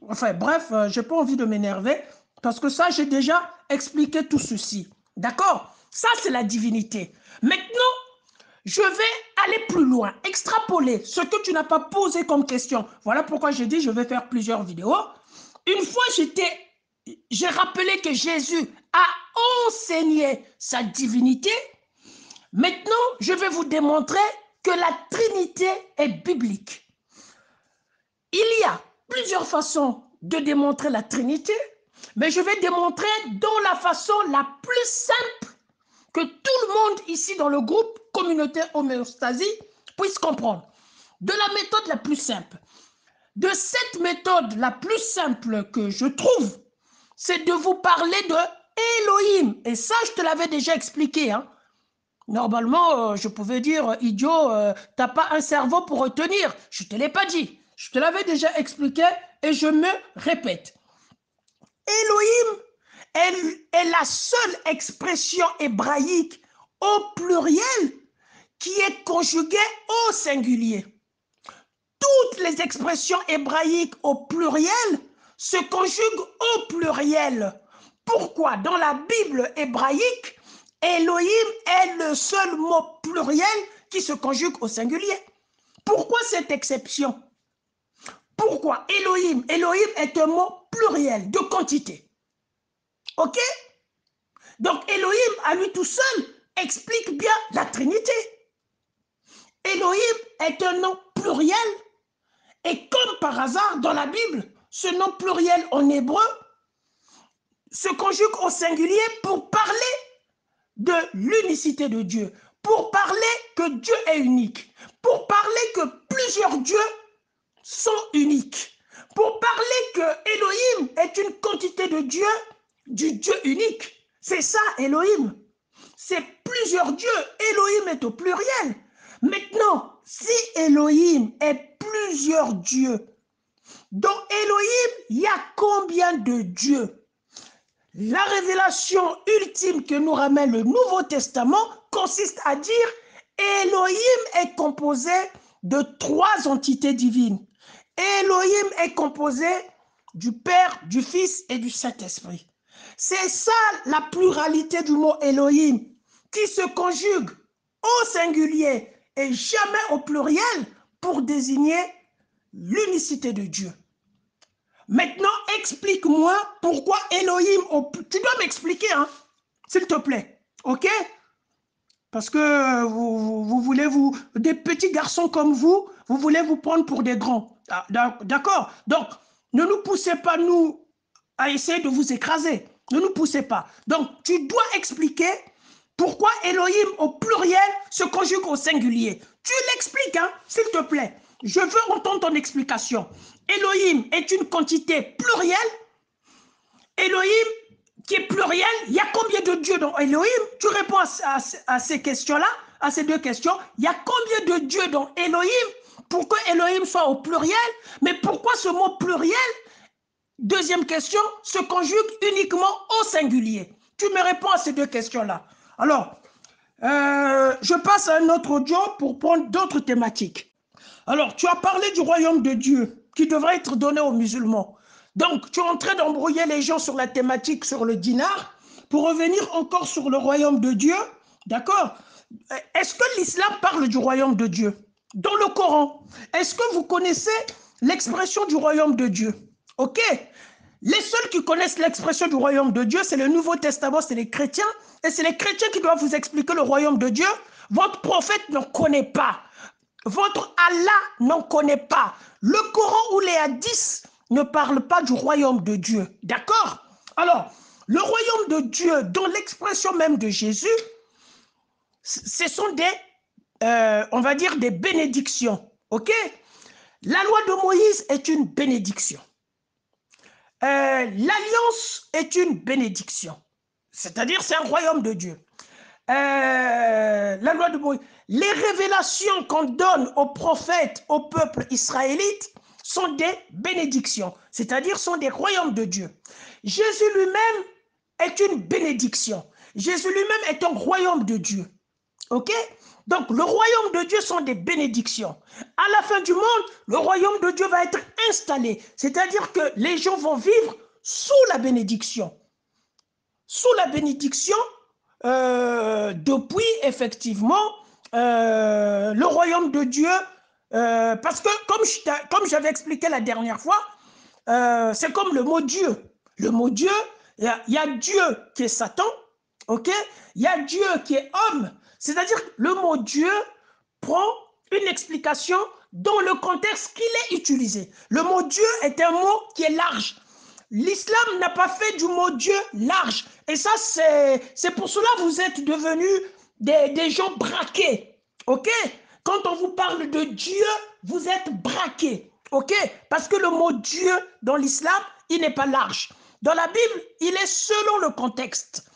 enfin, bref, je n'ai pas envie de m'énerver parce que ça, j'ai déjà expliqué tout ceci. D'accord? Ça, c'est la divinité. Maintenant, je vais aller plus loin, extrapoler ce que tu n'as pas posé comme question. Voilà pourquoi j'ai dit je vais faire plusieurs vidéos. Une fois, j'ai rappelé que Jésus a enseigné sa divinité. Maintenant, je vais vous démontrer que la Trinité est biblique. Il y a plusieurs façons de démontrer la Trinité, mais je vais démontrer dans la façon la plus simple que tout le monde ici dans le groupe communautaire homéostasie puisse comprendre. De la méthode la plus simple. De cette méthode la plus simple que je trouve, c'est de vous parler de Elohim. Et ça, je te l'avais déjà expliqué. Hein. Normalement, je pouvais dire, idiot, t'as pas un cerveau pour retenir. Je ne te l'ai pas dit. Je te l'avais déjà expliqué et je me répète. Elohim est la seule expression hébraïque au pluriel qui est conjuguée au singulier. Toutes les expressions hébraïques au pluriel se conjuguent au pluriel. Pourquoi? Dans la Bible hébraïque, Elohim est le seul mot pluriel qui se conjugue au singulier. Pourquoi cette exception? Pourquoi Elohim? Elohim est un mot pluriel de quantité. Ok? Donc Elohim, à lui tout seul, explique bien la Trinité. Elohim est un nom pluriel et comme par hasard, dans la Bible, ce nom pluriel en hébreu se conjugue au singulier pour parler de l'unicité de Dieu, pour parler que Dieu est unique, pour parler que plusieurs dieux sont uniques, pour parler que Elohim est une quantité de Dieu, du Dieu unique. C'est ça, Elohim. C'est plusieurs dieux. Elohim est au pluriel. Maintenant, si Elohim est plusieurs dieux, dans Elohim, il y a combien de dieux? La révélation ultime que nous ramène le Nouveau Testament consiste à dire Elohim est composé de 3 entités divines. Elohim est composé du Père, du Fils et du Saint-Esprit. C'est ça la pluralité du mot Elohim, qui se conjugue au singulier et jamais au pluriel pour désigner l'unicité de Dieu. Maintenant, explique-moi pourquoi Elohim... Tu dois m'expliquer, hein, s'il te plaît, ok? Parce que vous voulez des petits garçons comme vous voulez vous prendre pour des grands. D'accord? Donc, ne nous poussez pas, nous, à essayer de vous écraser. Ne nous poussez pas. Donc, tu dois expliquer pourquoi Elohim au pluriel se conjugue au singulier. Tu l'expliques, hein, s'il te plaît. Je veux entendre ton explication. Elohim est une quantité plurielle. Elohim qui est pluriel, il y a combien de dieux dans Elohim? Tu réponds à ces questions-là, à ces 2 questions. Il y a combien de dieux dans Elohim? Pourquoi Elohim soit au pluriel? Mais pourquoi ce mot pluriel, deuxième question, se conjugue uniquement au singulier? Tu me réponds à ces 2 questions-là. Alors, je passe à un autre audio pour prendre d'autres thématiques. Alors, tu as parlé du royaume de Dieu qui devrait être donné aux musulmans. Donc, tu es en train d'embrouiller les gens sur la thématique, sur le dinar, pour revenir encore sur le royaume de Dieu. D'accord? Est-ce que l'islam parle du royaume de Dieu? Dans le Coran, est-ce que vous connaissez l'expression du royaume de Dieu? Ok? Les seuls qui connaissent l'expression du royaume de Dieu, c'est le Nouveau Testament, c'est les chrétiens. Et c'est les chrétiens qui doivent vous expliquer le royaume de Dieu. Votre prophète n'en connaît pas. Votre Allah n'en connaît pas. Le Coran ou les hadiths ne parlent pas du royaume de Dieu. D'accord? Alors, le royaume de Dieu, dans l'expression même de Jésus, ce sont des, on va dire, des bénédictions. Ok? La loi de Moïse est une bénédiction. L'alliance est une bénédiction. C'est-à-dire, c'est un royaume de Dieu. La loi de Moïse. Les révélations qu'on donne aux prophètes, au peuple israélite, sont des bénédictions, c'est-à-dire sont des royaumes de Dieu. Jésus lui-même est une bénédiction. Jésus lui-même est un royaume de Dieu. Ok? Donc, le royaume de Dieu sont des bénédictions. À la fin du monde, le royaume de Dieu va être installé, c'est-à-dire que les gens vont vivre sous la bénédiction. Sous la bénédiction, depuis effectivement le royaume de Dieu, parce que comme j'avais expliqué la dernière fois, c'est comme le mot Dieu. Le mot Dieu, il y a Dieu qui est Satan, ok? Il y a Dieu qui est homme. C'est-à-dire que le mot Dieu prend une explication dans le contexte qu'il est utilisé. Le mot Dieu est un mot qui est large. L'islam n'a pas fait du mot Dieu large. Et ça, c'est pour cela que vous êtes devenus des gens braqués. Ok? Quand on vous parle de Dieu, vous êtes braqués. Ok? Parce que le mot Dieu dans l'islam, il n'est pas large. Dans la Bible, il est selon le contexte.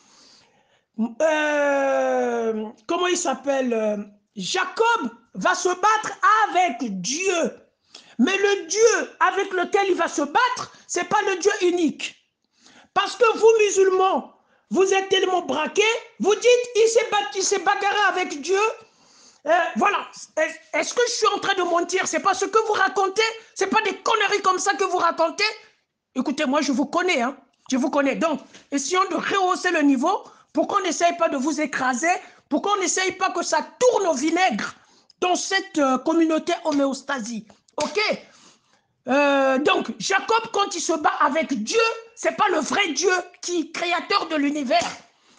Comment il s'appelle? Jacob va se battre avec Dieu. Mais le Dieu avec lequel il va se battre, ce n'est pas le Dieu unique. Parce que vous, musulmans, vous êtes tellement braqués, vous dites, il s'est bagarré avec Dieu. Voilà. Est-ce que je suis en train de mentir? Ce n'est pas ce que vous racontez? Ce n'est pas des conneries comme ça que vous racontez? Écoutez, moi, je vous connais. Hein. Je vous connais. Donc, essayons de rehausser le niveau pour qu'on n'essaye pas de vous écraser, pour qu'on n'essaye pas que ça tourne au vinaigre dans cette communauté homéostasie. Ok? Donc, Jacob, quand il se bat avec Dieu, ce n'est pas le vrai Dieu qui est créateur de l'univers.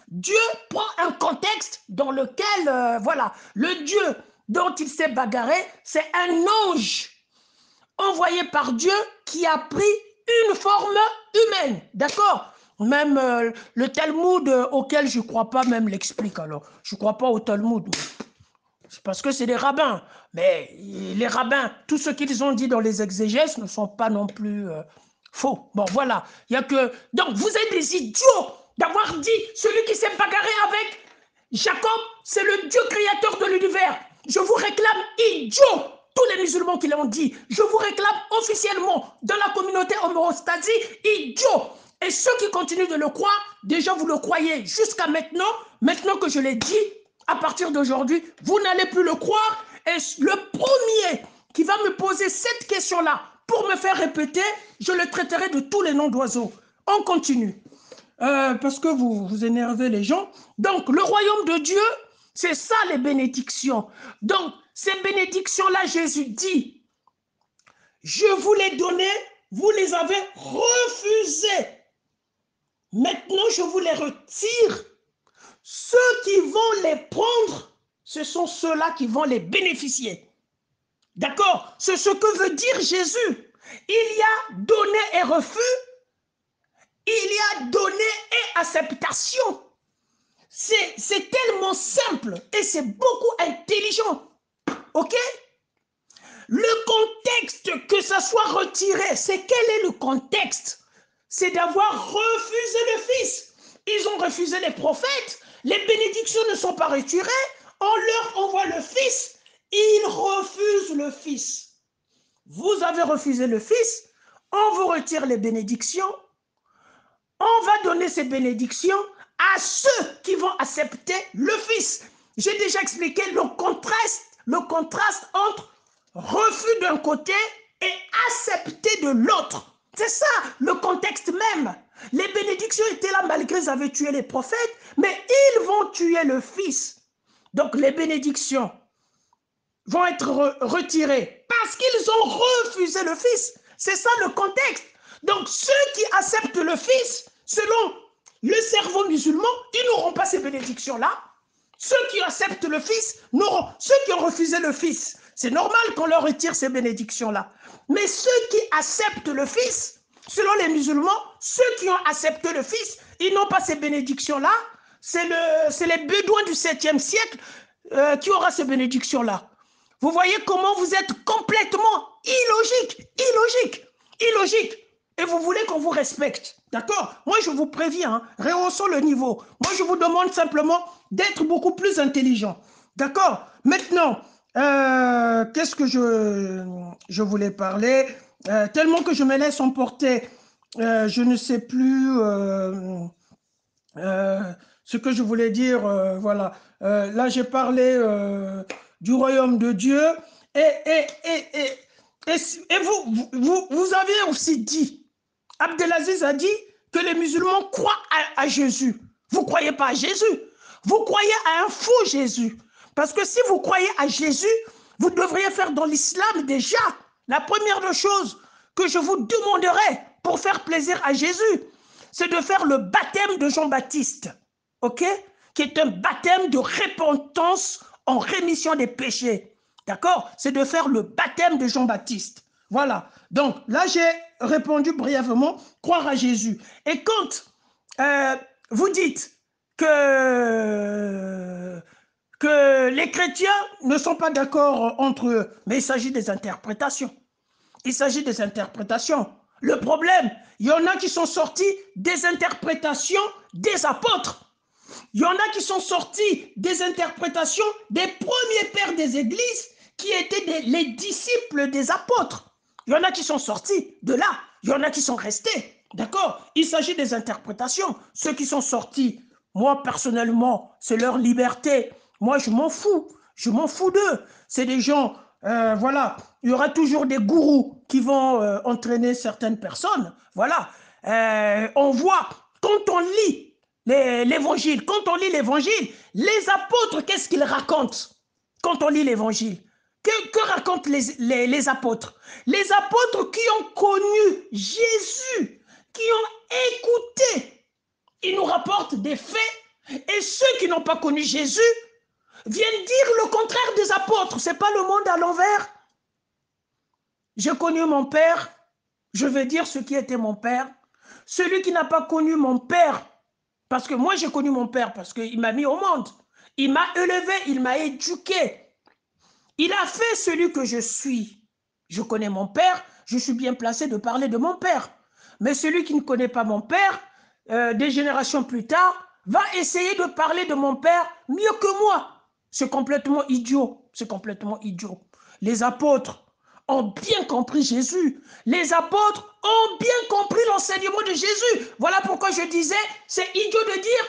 Dieu prend un contexte dans lequel, voilà, le Dieu dont il s'est bagarré, c'est un ange envoyé par Dieu qui a pris une forme humaine. D'accord? Même le Talmud auquel je ne crois pas même l'explique alors. Je ne crois pas au Talmud. C'est parce que c'est des rabbins. Mais les rabbins, tout ce qu'ils ont dit dans les exégèses ne sont pas non plus faux. Bon, voilà. Il y a que... Donc, vous êtes des idiots d'avoir dit celui qui s'est bagarré avec Jacob, c'est le Dieu créateur de l'univers. Je vous réclame idiots, tous les musulmans qui l'ont dit. Je vous réclame officiellement dans la communauté homostasie idiots. Et ceux qui continuent de le croire, déjà vous le croyez jusqu'à maintenant. Maintenant que je l'ai dit, à partir d'aujourd'hui, vous n'allez plus le croire. Et le premier qui va me poser cette question-là pour me faire répéter, je le traiterai de tous les noms d'oiseaux. On continue. Parce que vous énervez les gens. Donc, le royaume de Dieu, c'est ça les bénédictions. Donc, ces bénédictions-là, Jésus dit, je vous les donnais, vous les avez refusées. Maintenant, je vous les retire. Ceux qui vont les prendre, ce sont ceux-là qui vont les bénéficier. D'accord? C'est ce que veut dire Jésus. Il y a donné et refus. Il y a donné et acceptation. C'est tellement simple et c'est beaucoup intelligent. Ok? Le contexte que ça soit retiré, c'est quel est le contexte? C'est d'avoir refusé le Fils. Ils ont refusé les prophètes. Les bénédictions ne sont pas retirées. On leur envoie le Fils. Ils refusent le Fils. Vous avez refusé le Fils. On vous retire les bénédictions. On va donner ces bénédictions à ceux qui vont accepter le Fils. J'ai déjà expliqué le contraste entre refus d'un côté et accepter de l'autre. C'est ça le contexte même. Les bénédictions étaient là malgré qu'ils avaient tué les prophètes, mais ils vont tuer le Fils. Donc les bénédictions vont être retirées parce qu'ils ont refusé le Fils. C'est ça le contexte. Donc ceux qui acceptent le Fils, selon le cerveau musulman, ils n'auront pas ces bénédictions-là. Ceux qui acceptent le Fils n'auront. Ceux qui ont refusé le Fils, c'est normal qu'on leur retire ces bénédictions-là. Mais ceux qui acceptent le Fils, selon les musulmans, ceux qui ont accepté le Fils, ils n'ont pas ces bénédictions-là. C'est les Bédouins du 7e siècle qui aura ces bénédictions-là. Vous voyez comment vous êtes complètement illogique. Et vous voulez qu'on vous respecte. D'accord? Moi, je vous préviens, hein, rehaussons le niveau. Moi, je vous demande simplement d'être beaucoup plus intelligent. D'accord? Maintenant, qu'est-ce que je voulais parler? Tellement que je me laisse emporter, je ne sais plus ce que je voulais dire. Voilà. Là, j'ai parlé du royaume de Dieu. Et vous avez aussi dit, Abdelaziz a dit que les musulmans croient à Jésus. Vous ne croyez pas à Jésus. Vous croyez à un faux Jésus. Parce que si vous croyez à Jésus, vous devriez faire dans l'islam déjà. La première des choses que je vous demanderai pour faire plaisir à Jésus, c'est de faire le baptême de Jean-Baptiste. Ok? Qui est un baptême de repentance en rémission des péchés. D'accord? C'est de faire le baptême de Jean-Baptiste. Voilà. Donc, là, j'ai répondu brièvement, croire à Jésus. Et quand vous dites que les chrétiens ne sont pas d'accord entre eux, mais il s'agit des interprétations. Il s'agit des interprétations. Le problème, il y en a qui sont sortis des interprétations des apôtres. Il y en a qui sont sortis des interprétations des premiers pères des églises qui étaient les disciples des apôtres. Il y en a qui sont sortis de là. Il y en a qui sont restés. D'accord? Il s'agit des interprétations. Ceux qui sont sortis, moi personnellement, c'est leur liberté. Moi, je m'en fous. Je m'en fous d'eux. C'est des gens, voilà. Il y aura toujours des gourous qui vont entraîner certaines personnes. Voilà. On voit, quand on lit l'évangile, les apôtres, qu'est-ce qu'ils racontent quand on lit l'évangile? Que racontent les apôtres? Les apôtres qui ont connu Jésus, qui ont écouté, ils nous rapportent des faits. Et ceux qui n'ont pas connu Jésus viennent dire le contraire des apôtres. Ce n'est pas le monde à l'envers. J'ai connu mon père, je vais dire ce qui était mon père. Celui qui n'a pas connu mon père, parce que moi j'ai connu mon père, parce qu'il m'a mis au monde. Il m'a élevé, il m'a éduqué. Il a fait celui que je suis. Je connais mon père, je suis bien placé de parler de mon père. Mais celui qui ne connaît pas mon père, des générations plus tard, va essayer de parler de mon père mieux que moi. C'est complètement idiot. C'est complètement idiot. Les apôtres ont bien compris Jésus. Les apôtres ont bien compris l'enseignement de Jésus. Voilà pourquoi je disais, c'est idiot de dire,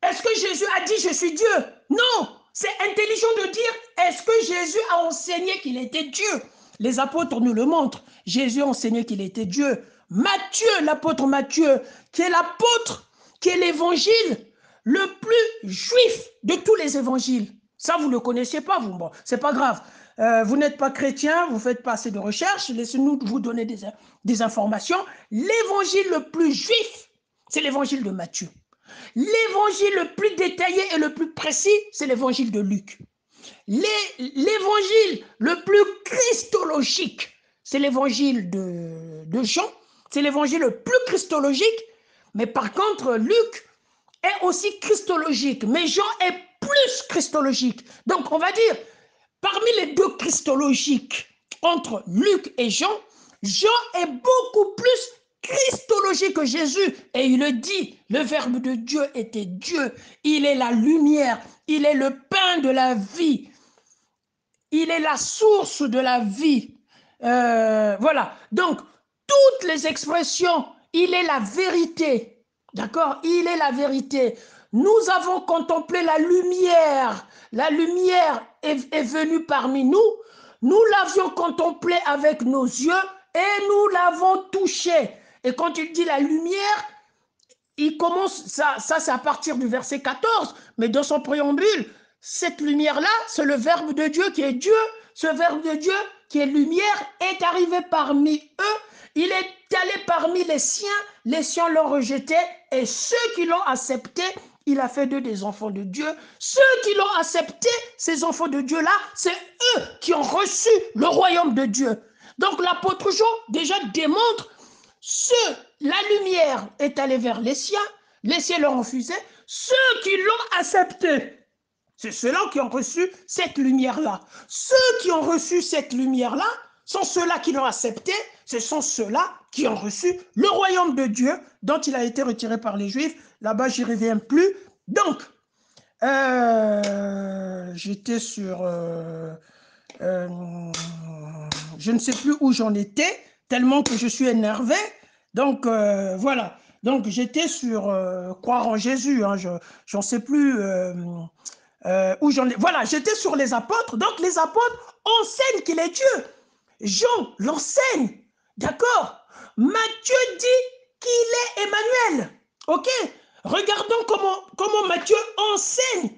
est-ce que Jésus a dit je suis Dieu? Non, c'est intelligent de dire, est-ce que Jésus a enseigné qu'il était Dieu? Les apôtres nous le montrent. Jésus a enseigné qu'il était Dieu. Matthieu, l'apôtre Matthieu, qui est l'apôtre, qui est l'évangile le plus juif de tous les évangiles. Ça, vous ne le connaissiez pas, vous. Bon, c'est pas grave. Vous n'êtes pas chrétien, vous ne faites pas assez de recherches, laissez-nous vous donner des informations. L'évangile le plus juif, c'est l'évangile de Matthieu. L'évangile le plus détaillé et le plus précis, c'est l'évangile de Luc. L'évangile le plus christologique, c'est l'évangile de Jean. C'est l'évangile le plus christologique, mais par contre, Luc est aussi christologique, mais Jean est plus christologique. Donc, on va dire, parmi les deux christologiques, entre Luc et Jean, Jean est beaucoup plus christologique que Jésus. Et il le dit, le Verbe de Dieu était Dieu. Il est la lumière, il est le pain de la vie. Il est la source de la vie. Voilà. Donc, toutes les expressions, il est la vérité. D'accord? Il est la vérité. Nous avons contemplé la lumière. La lumière est venue parmi nous. Nous l'avions contemplée avec nos yeux et nous l'avons touchée. Et quand il dit la lumière, il commence, ça c'est à partir du verset 14, mais dans son préambule, cette lumière-là, c'est le Verbe de Dieu qui est Dieu. Ce Verbe de Dieu qui est lumière est arrivé parmi eux. Il est allé parmi les siens l'ont rejeté, et ceux qui l'ont accepté, il a fait d'eux des enfants de Dieu. Ceux qui l'ont accepté, ces enfants de Dieu-là, c'est eux qui ont reçu le royaume de Dieu. Donc l'apôtre Jean déjà démontre, la lumière est allée vers les siens l'ont refusé, ceux qui l'ont accepté, c'est ceux-là qui ont reçu cette lumière-là. Ceux qui ont reçu cette lumière-là sont ceux-là qui l'ont accepté, ce sont ceux-là qui ont reçu le royaume de Dieu dont il a été retiré par les Juifs. Là-bas, j'y reviens plus. Donc, j'étais sur... je ne sais plus où j'en étais, tellement que je suis énervé. Donc, voilà. Donc, j'étais sur croire en Jésus. Hein, j'en sais plus... où j'en ai... Voilà, j'étais sur les apôtres. Donc, les apôtres enseignent qu'il est Dieu. Jean l'enseigne. D'accord? Matthieu dit qu'il est Emmanuel. Ok? Regardons comment Matthieu enseigne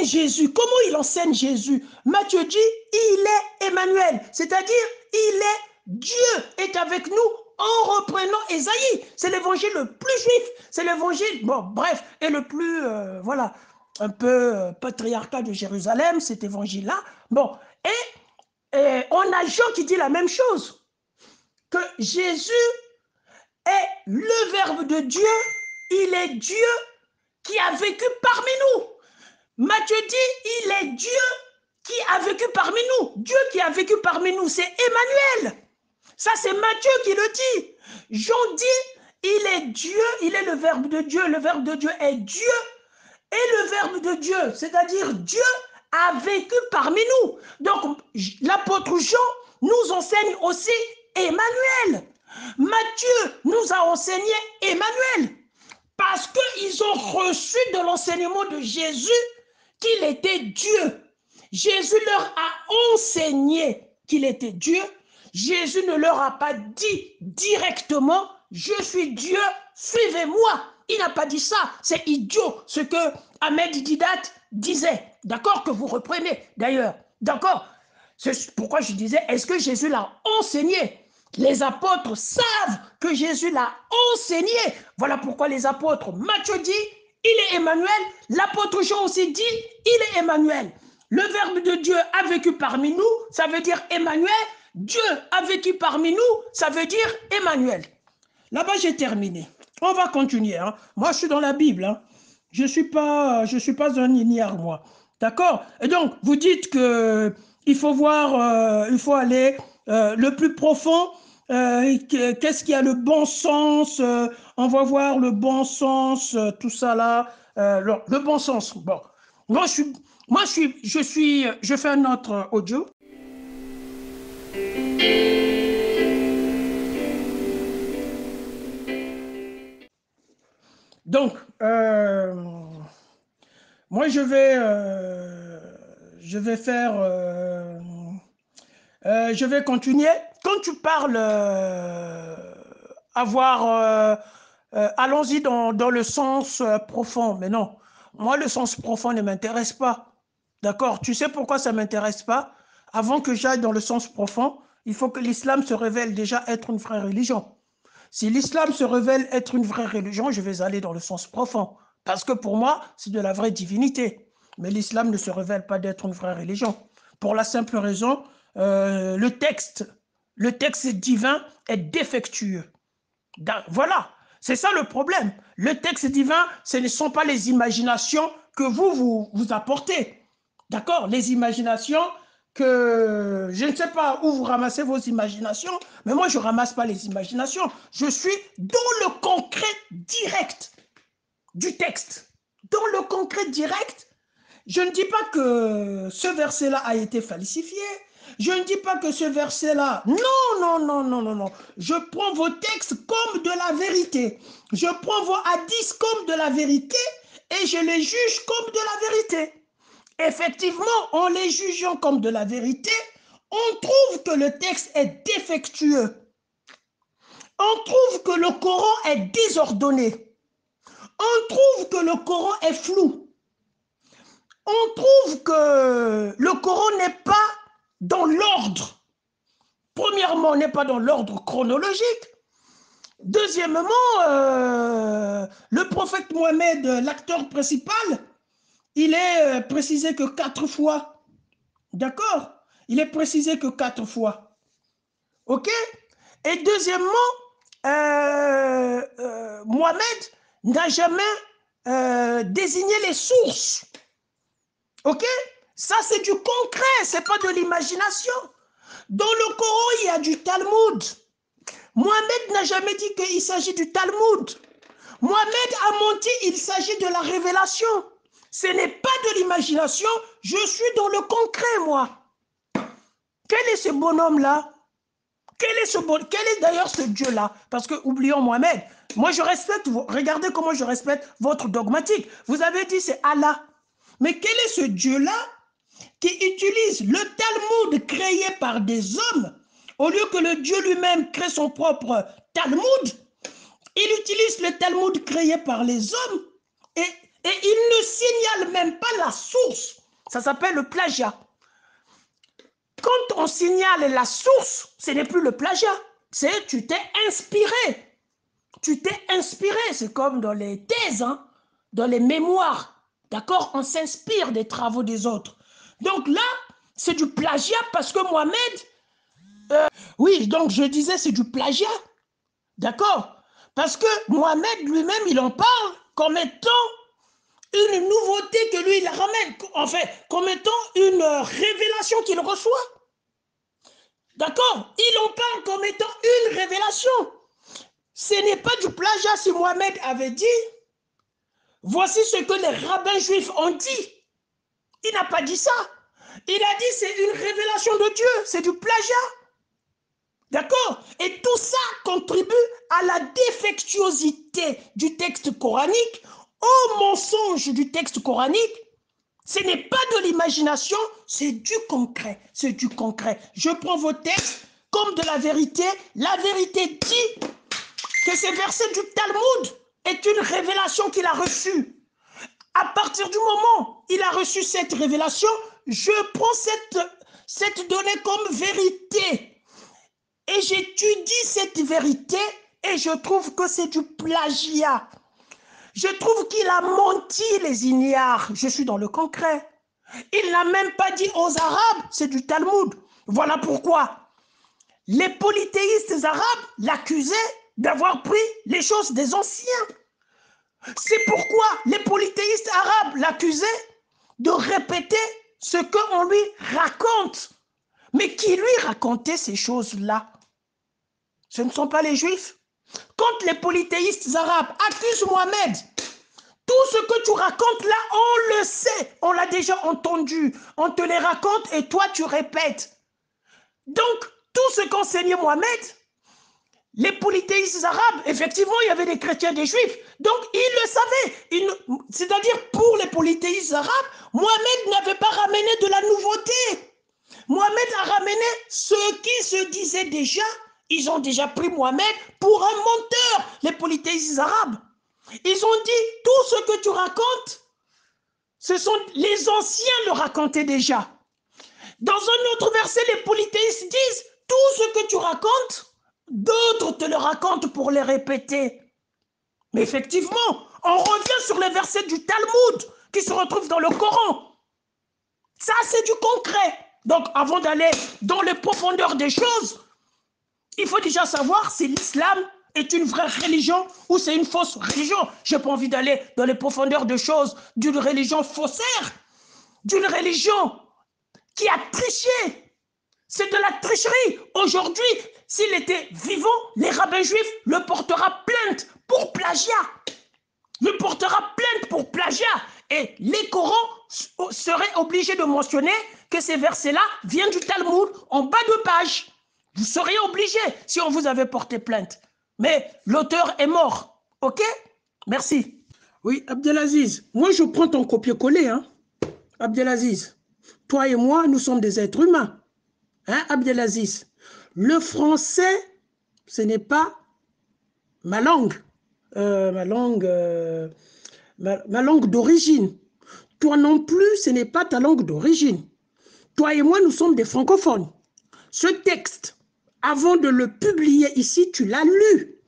Jésus. Comment il enseigne Jésus? Matthieu dit, il est Emmanuel. C'est-à-dire, il est Dieu est avec nous en reprenant Ésaïe. C'est l'évangile le plus juif. C'est l'évangile, bon, bref, et le plus, voilà, un peu patriarcat de Jérusalem, cet évangile-là. Bon, et on a Jean qui dit la même chose, que Jésus est le Verbe de Dieu, il est Dieu qui a vécu parmi nous. Matthieu dit, il est Dieu qui a vécu parmi nous. Dieu qui a vécu parmi nous, c'est Emmanuel. Ça, c'est Matthieu qui le dit. Jean dit, il est Dieu, il est le Verbe de Dieu est Dieu, et le Verbe de Dieu, c'est-à-dire Dieu, a vécu parmi nous. Donc, l'apôtre Jean nous enseigne aussi Emmanuel. Matthieu nous a enseigné Emmanuel, parce qu'ils ont reçu de l'enseignement de Jésus qu'il était Dieu. Jésus leur a enseigné qu'il était Dieu. Jésus ne leur a pas dit directement, je suis Dieu, suivez-moi. Il n'a pas dit ça, c'est idiot, ce que Ahmed Didat disait. D'accord, que vous reprenez d'ailleurs. D'accord, c'est pourquoi je disais, est-ce que Jésus l'a enseigné? Les apôtres savent que Jésus l'a enseigné. Voilà pourquoi les apôtres, Matthieu dit, il est Emmanuel. L'apôtre Jean aussi dit, il est Emmanuel. Le Verbe de Dieu a vécu parmi nous, ça veut dire Emmanuel. Dieu a vécu parmi nous, ça veut dire Emmanuel. Là-bas, j'ai terminé. On va continuer. Hein. Moi, je suis dans la Bible. Hein. Je ne suis pas un ignare, moi. D'accord? Et donc, vous dites qu'il faut voir, il faut aller le plus profond. Qu'est-ce qui a le bon sens? On va voir le bon sens, tout ça là. Le bon sens. Bon. Je fais un autre audio. Donc, moi, je vais continuer. Quand tu parles allons-y dans le sens profond, mais non. Moi, le sens profond ne m'intéresse pas. D'accord? Tu sais pourquoi ça ne m'intéresse pas? Avant que j'aille dans le sens profond, il faut que l'islam se révèle déjà être une vraie religion. Si l'islam se révèle être une vraie religion, je vais aller dans le sens profond. Parce que pour moi, c'est de la vraie divinité. Mais l'islam ne se révèle pas d'être une vraie religion. Pour la simple raison, le texte divin est défectueux. Voilà, c'est ça le problème. Le texte divin, ce ne sont pas les imaginations que vous apportez. D'accord? Les imaginations que je ne sais pas où vous ramassez vos imaginations, mais moi je ne ramasse pas les imaginations. Je suis dans le concret direct du texte. Dans le concret direct, je ne dis pas que ce verset-là a été falsifié. Je ne dis pas que ce verset-là... Non. Je prends vos textes comme de la vérité. Je prends vos hadiths comme de la vérité et je les juge comme de la vérité. Effectivement, en les jugeant comme de la vérité, on trouve que le texte est défectueux. On trouve que le Coran est désordonné. On trouve que le Coran est flou. On trouve que le Coran n'est pas dans l'ordre. Premièrement, n'est pas dans l'ordre chronologique. Deuxièmement, le prophète Mohammed, l'acteur principal, il est précisé que 4 fois. D'accord? Il est précisé que 4 fois. OK? Et deuxièmement, Mohammed n'a jamais désigné les sources. OK? Ça, c'est du concret, c'est pas de l'imagination. Dans le Coran, il y a du Talmud. Mohammed n'a jamais dit qu'il s'agit du Talmud. Mohammed a menti, il s'agit de la révélation. Ce n'est pas de l'imagination, je suis dans le concret, moi. Quel est ce bonhomme-là? Quel est d'ailleurs ce Dieu-là? Parce que, oublions Mohammed, moi je respecte, regardez comment je respecte votre dogmatique. Vous avez dit c'est Allah. Mais quel est ce Dieu-là qui utilise le Talmud créé par des hommes, au lieu que le Dieu lui-même crée son propre Talmud? Il utilise le Talmud créé par les hommes et il ne signale même pas la source. Ça s'appelle le plagiat. Quand on signale la source, ce n'est plus le plagiat. C'est tu t'es inspiré. Tu t'es inspiré. C'est comme dans les thèses, hein, dans les mémoires. D'accord? On s'inspire des travaux des autres. Donc là, c'est du plagiat parce que Mohammed... oui, donc je disais c'est du plagiat. D'accord? Parce que Mohammed lui-même, il en parle comme étant une nouveauté que lui, il ramène. En fait, comme étant une révélation qu'il reçoit. D'accord? Il en parle comme étant une révélation. Ce n'est pas du plagiat si Mohammed avait dit voici ce que les rabbins juifs ont dit. Il n'a pas dit ça. Il a dit c'est une révélation de Dieu, c'est du plagiat. D'accord? Et tout ça contribue à la défectuosité du texte coranique, au mensonge du texte coranique. Ce n'est pas de l'imagination, c'est du concret. C'est du concret. Je prends vos textes comme de la vérité. La vérité dit que ces versets du Talmud est une révélation qu'il a reçue. À partir du moment où il a reçu cette révélation, je prends cette donnée comme vérité. Et j'étudie cette vérité et je trouve que c'est du plagiat. Je trouve qu'il a menti, les ignares. Je suis dans le concret. Il n'a même pas dit aux Arabes, c'est du Talmud. Voilà pourquoi les polythéistes arabes l'accusaient d'avoir pris les choses des anciens. C'est pourquoi les polythéistes arabes l'accusaient de répéter ce qu'on lui raconte. Mais qui lui racontait ces choses-là? Ce ne sont pas les juifs. Quand les polythéistes arabes accusent Mohammed Tout ce que tu racontes là, on le sait. On l'a déjà entendu. On te les raconte et toi, tu répètes. Donc, tout ce qu'enseignait Mohamed, les polythéistes arabes, effectivement, il y avait des chrétiens, des juifs. Donc, ils le savaient. C'est-à-dire, pour les polythéistes arabes, Mohamed n'avait pas ramené de la nouveauté. Mohamed a ramené ce qui se disait déjà. Ils ont déjà pris Mohamed pour un menteur, les polythéistes arabes. Ils ont dit, tout ce que tu racontes, ce sont les anciens le racontaient déjà. Dans un autre verset, les polythéistes disent, tout ce que tu racontes, d'autres te le racontent pour les répéter. Mais effectivement, on revient sur les versets du Talmud qui se retrouvent dans le Coran. Ça, c'est du concret. Donc, avant d'aller dans les profondeurs des choses, il faut déjà savoir si l'islam est une vraie religion ou c'est une fausse religion. Je n'ai pas envie d'aller dans les profondeurs des choses d'une religion faussaire, d'une religion qui a triché. C'est de la tricherie. Aujourd'hui, s'il était vivant, les rabbins juifs le portera plainte pour plagiat. Le portera plainte pour plagiat. Et les Corans seraient obligés de mentionner que ces versets-là viennent du Talmud en bas de page. Vous seriez obligé si on vous avait porté plainte. Mais l'auteur est mort. OK? Merci. Oui, Abdelaziz, moi je prends ton copier-coller. Hein? Abdelaziz, toi et moi, nous sommes des êtres humains. Hein, Abdelaziz? Le français, ce n'est pas ma langue. Ma langue d'origine. Toi non plus, ce n'est pas ta langue d'origine. Toi et moi, nous sommes des francophones. Ce texte, avant de le publier ici, tu l'as lu.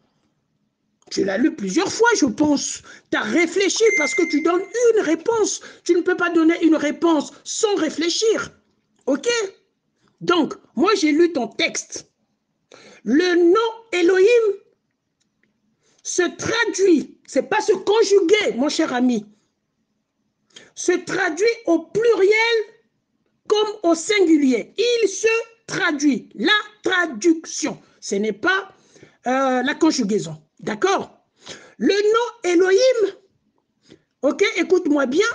Tu l'as lu plusieurs fois, je pense. Tu as réfléchi parce que tu donnes une réponse. Tu ne peux pas donner une réponse sans réfléchir. OK? Donc, moi, j'ai lu ton texte. Le nom Elohim se traduit, c'est pas se conjuguer, mon cher ami, se traduit au pluriel comme au singulier. Il se traduit. La traduction, ce n'est pas la conjugaison. D'accord? Le nom Elohim, ok, écoute-moi bien,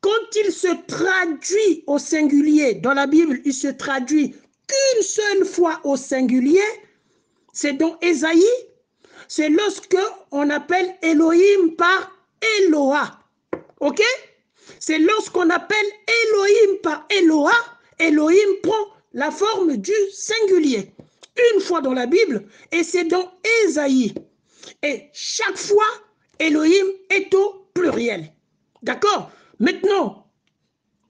quand il se traduit au singulier, dans la Bible, il se traduit qu'une seule fois au singulier, c'est dans Ésaïe, c'est lorsque on appelle Elohim par Eloah. Ok? C'est lorsqu'on appelle Elohim par Eloah, Elohim prend la forme du singulier. Une fois dans la Bible, et c'est dans Ésaïe. Et chaque fois, Elohim est au pluriel. D'accord? Maintenant,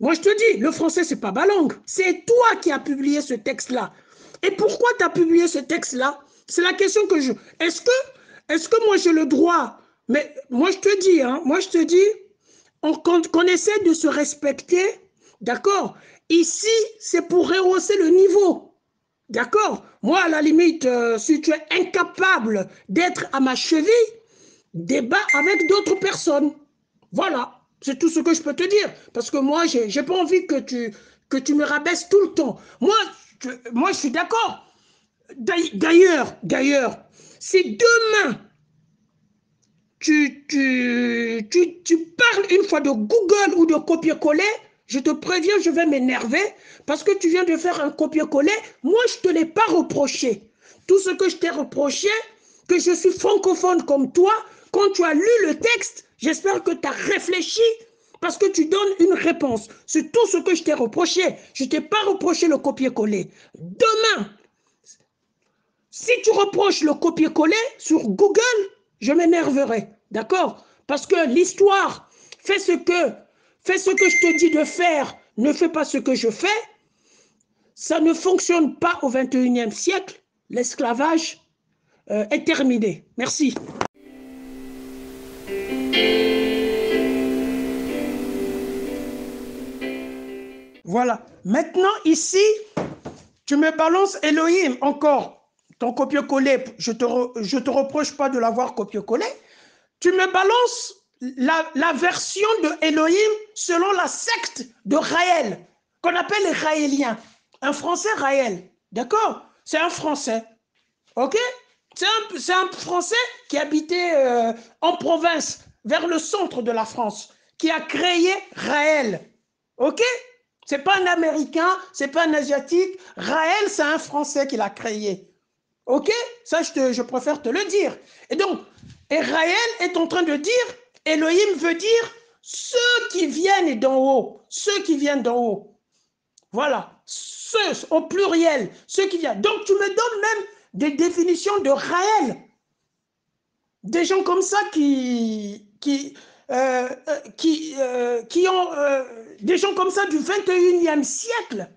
moi je te dis, le français, c'est pas ma langue. C'est toi qui as publié ce texte-là. Et pourquoi tu as publié ce texte-là? C'est la question que je... Est-ce que moi j'ai le droit? Mais moi je te dis, hein, qu'on essaie de se respecter, d'accord? Ici, c'est pour rehausser le niveau, d'accord? Moi, à la limite, si tu es incapable d'être à ma cheville, débat avec d'autres personnes. Voilà, c'est tout ce que je peux te dire. Parce que moi, j'ai pas envie que tu me rabaisses tout le temps. Moi, je suis d'accord. D'ailleurs, si demain, tu parles une fois de Google ou de copier-coller, je te préviens, je vais m'énerver parce que tu viens de faire un copier-coller. Moi, je ne te l'ai pas reproché. Tout ce que je t'ai reproché, que je suis francophone comme toi, quand tu as lu le texte, j'espère que tu as réfléchi parce que tu donnes une réponse. C'est tout ce que je t'ai reproché. Je ne t'ai pas reproché le copier-coller. Demain, si tu reproches le copier-coller sur Google, je m'énerverai, d'accord? Parce que l'histoire, fais ce que je te dis de faire, ne fais pas ce que je fais. Ça ne fonctionne pas au 21e siècle. L'esclavage est terminé. Merci. Voilà. Maintenant, ici, tu me balances Elohim encore. Ton copier-coller, je te reproche pas de l'avoir copié-collé. Tu me balances la version de Elohim selon la secte de Raël, qu'on appelle les Raéliens. Un Français Raël, d'accord? C'est un Français, ok? C'est un Français qui habitait en province, vers le centre de la France, qui a créé Raël. OK? Ce n'est pas un Américain, ce n'est pas un Asiatique. Raël, c'est un Français qui l'a créé. OK? Ça, je préfère te le dire. Et donc, Raël est en train de dire, Elohim veut dire ceux qui viennent d'en haut. Ceux qui viennent d'en haut. Voilà. Ceux, au pluriel. Ceux qui viennent. Donc, tu me donnes même des définitions de Raël. Des gens comme ça qui ont des gens comme ça du 21e siècle.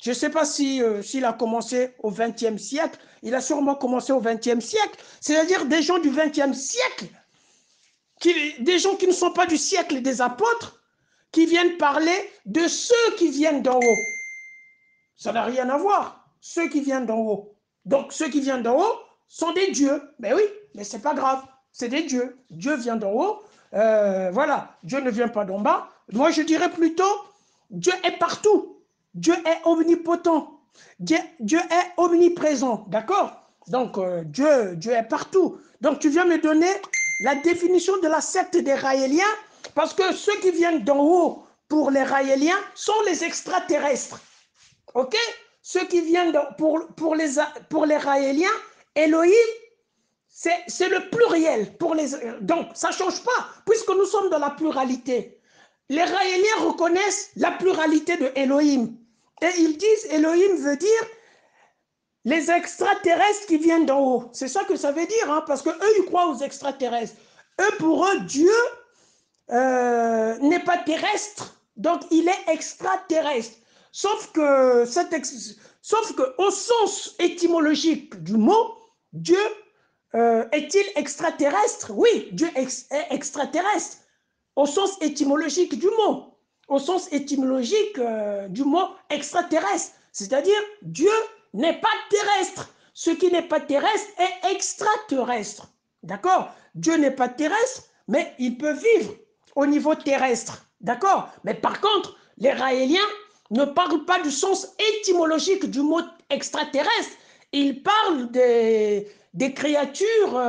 Je ne sais pas s'il a commencé au 20e siècle. Il a sûrement commencé au 20e siècle. C'est-à-dire des gens du 20e siècle, des gens qui ne sont pas du siècle des apôtres, qui viennent parler de ceux qui viennent d'en haut. Ça n'a rien à voir. Ceux qui viennent d'en haut. Donc, ceux qui viennent d'en haut sont des dieux. Ben oui, mais ce n'est pas grave. C'est des dieux. Dieu vient d'en haut. Voilà. Dieu ne vient pas d'en bas. Moi, je dirais plutôt, Dieu est partout. Dieu est omnipotent. Dieu est omniprésent. D'accord? Donc, Dieu est partout. Donc, tu viens me donner la définition de la secte des Raéliens, parce que ceux qui viennent d'en haut pour les Raéliens sont les extraterrestres. OK? Ceux qui viennent pour les Raéliens, Elohim, c'est le pluriel. Donc, ça ne change pas, puisque nous sommes dans la pluralité. Les Raéliens reconnaissent la pluralité de Elohim. Et ils disent, Elohim veut dire les extraterrestres qui viennent d'en haut. C'est ça que ça veut dire, hein, parce qu'eux, ils croient aux extraterrestres. Pour eux, Dieu n'est pas terrestre, donc il est extraterrestre. Sauf que au sens étymologique du mot, Dieu est-il extraterrestre? Oui, Dieu est extraterrestre, au sens étymologique du mot. Au sens étymologique du mot extraterrestre. C'est-à-dire, Dieu n'est pas terrestre. Ce qui n'est pas terrestre est extraterrestre. D'accord? Dieu n'est pas terrestre, mais il peut vivre au niveau terrestre. D'accord? Mais par contre, les Raéliens ne parlent pas du sens étymologique du mot extraterrestre. Ils parlent des créatures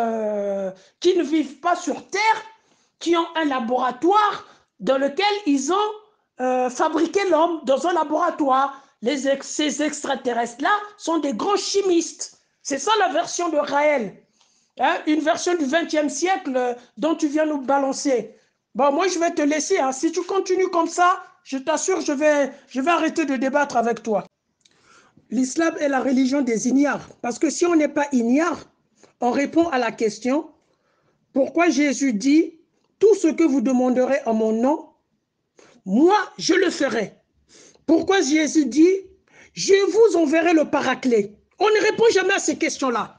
qui ne vivent pas sur Terre, qui ont un laboratoire dans lequel ils ont fabriqué l'homme dans un laboratoire. Ces extraterrestres-là sont des grands chimistes. C'est ça la version de Raël. Hein, une version du 20e siècle dont tu viens nous balancer. Bon, moi, je vais te laisser. Hein. Si tu continues comme ça, je t'assure, je vais arrêter de débattre avec toi. L'islam est la religion des ignares. Parce que si on n'est pas ignare, on répond à la question, pourquoi Jésus dit, tout ce que vous demanderez en mon nom, moi, je le ferai. Pourquoi Jésus dit, je vous enverrai le paraclet. On ne répond jamais à ces questions-là.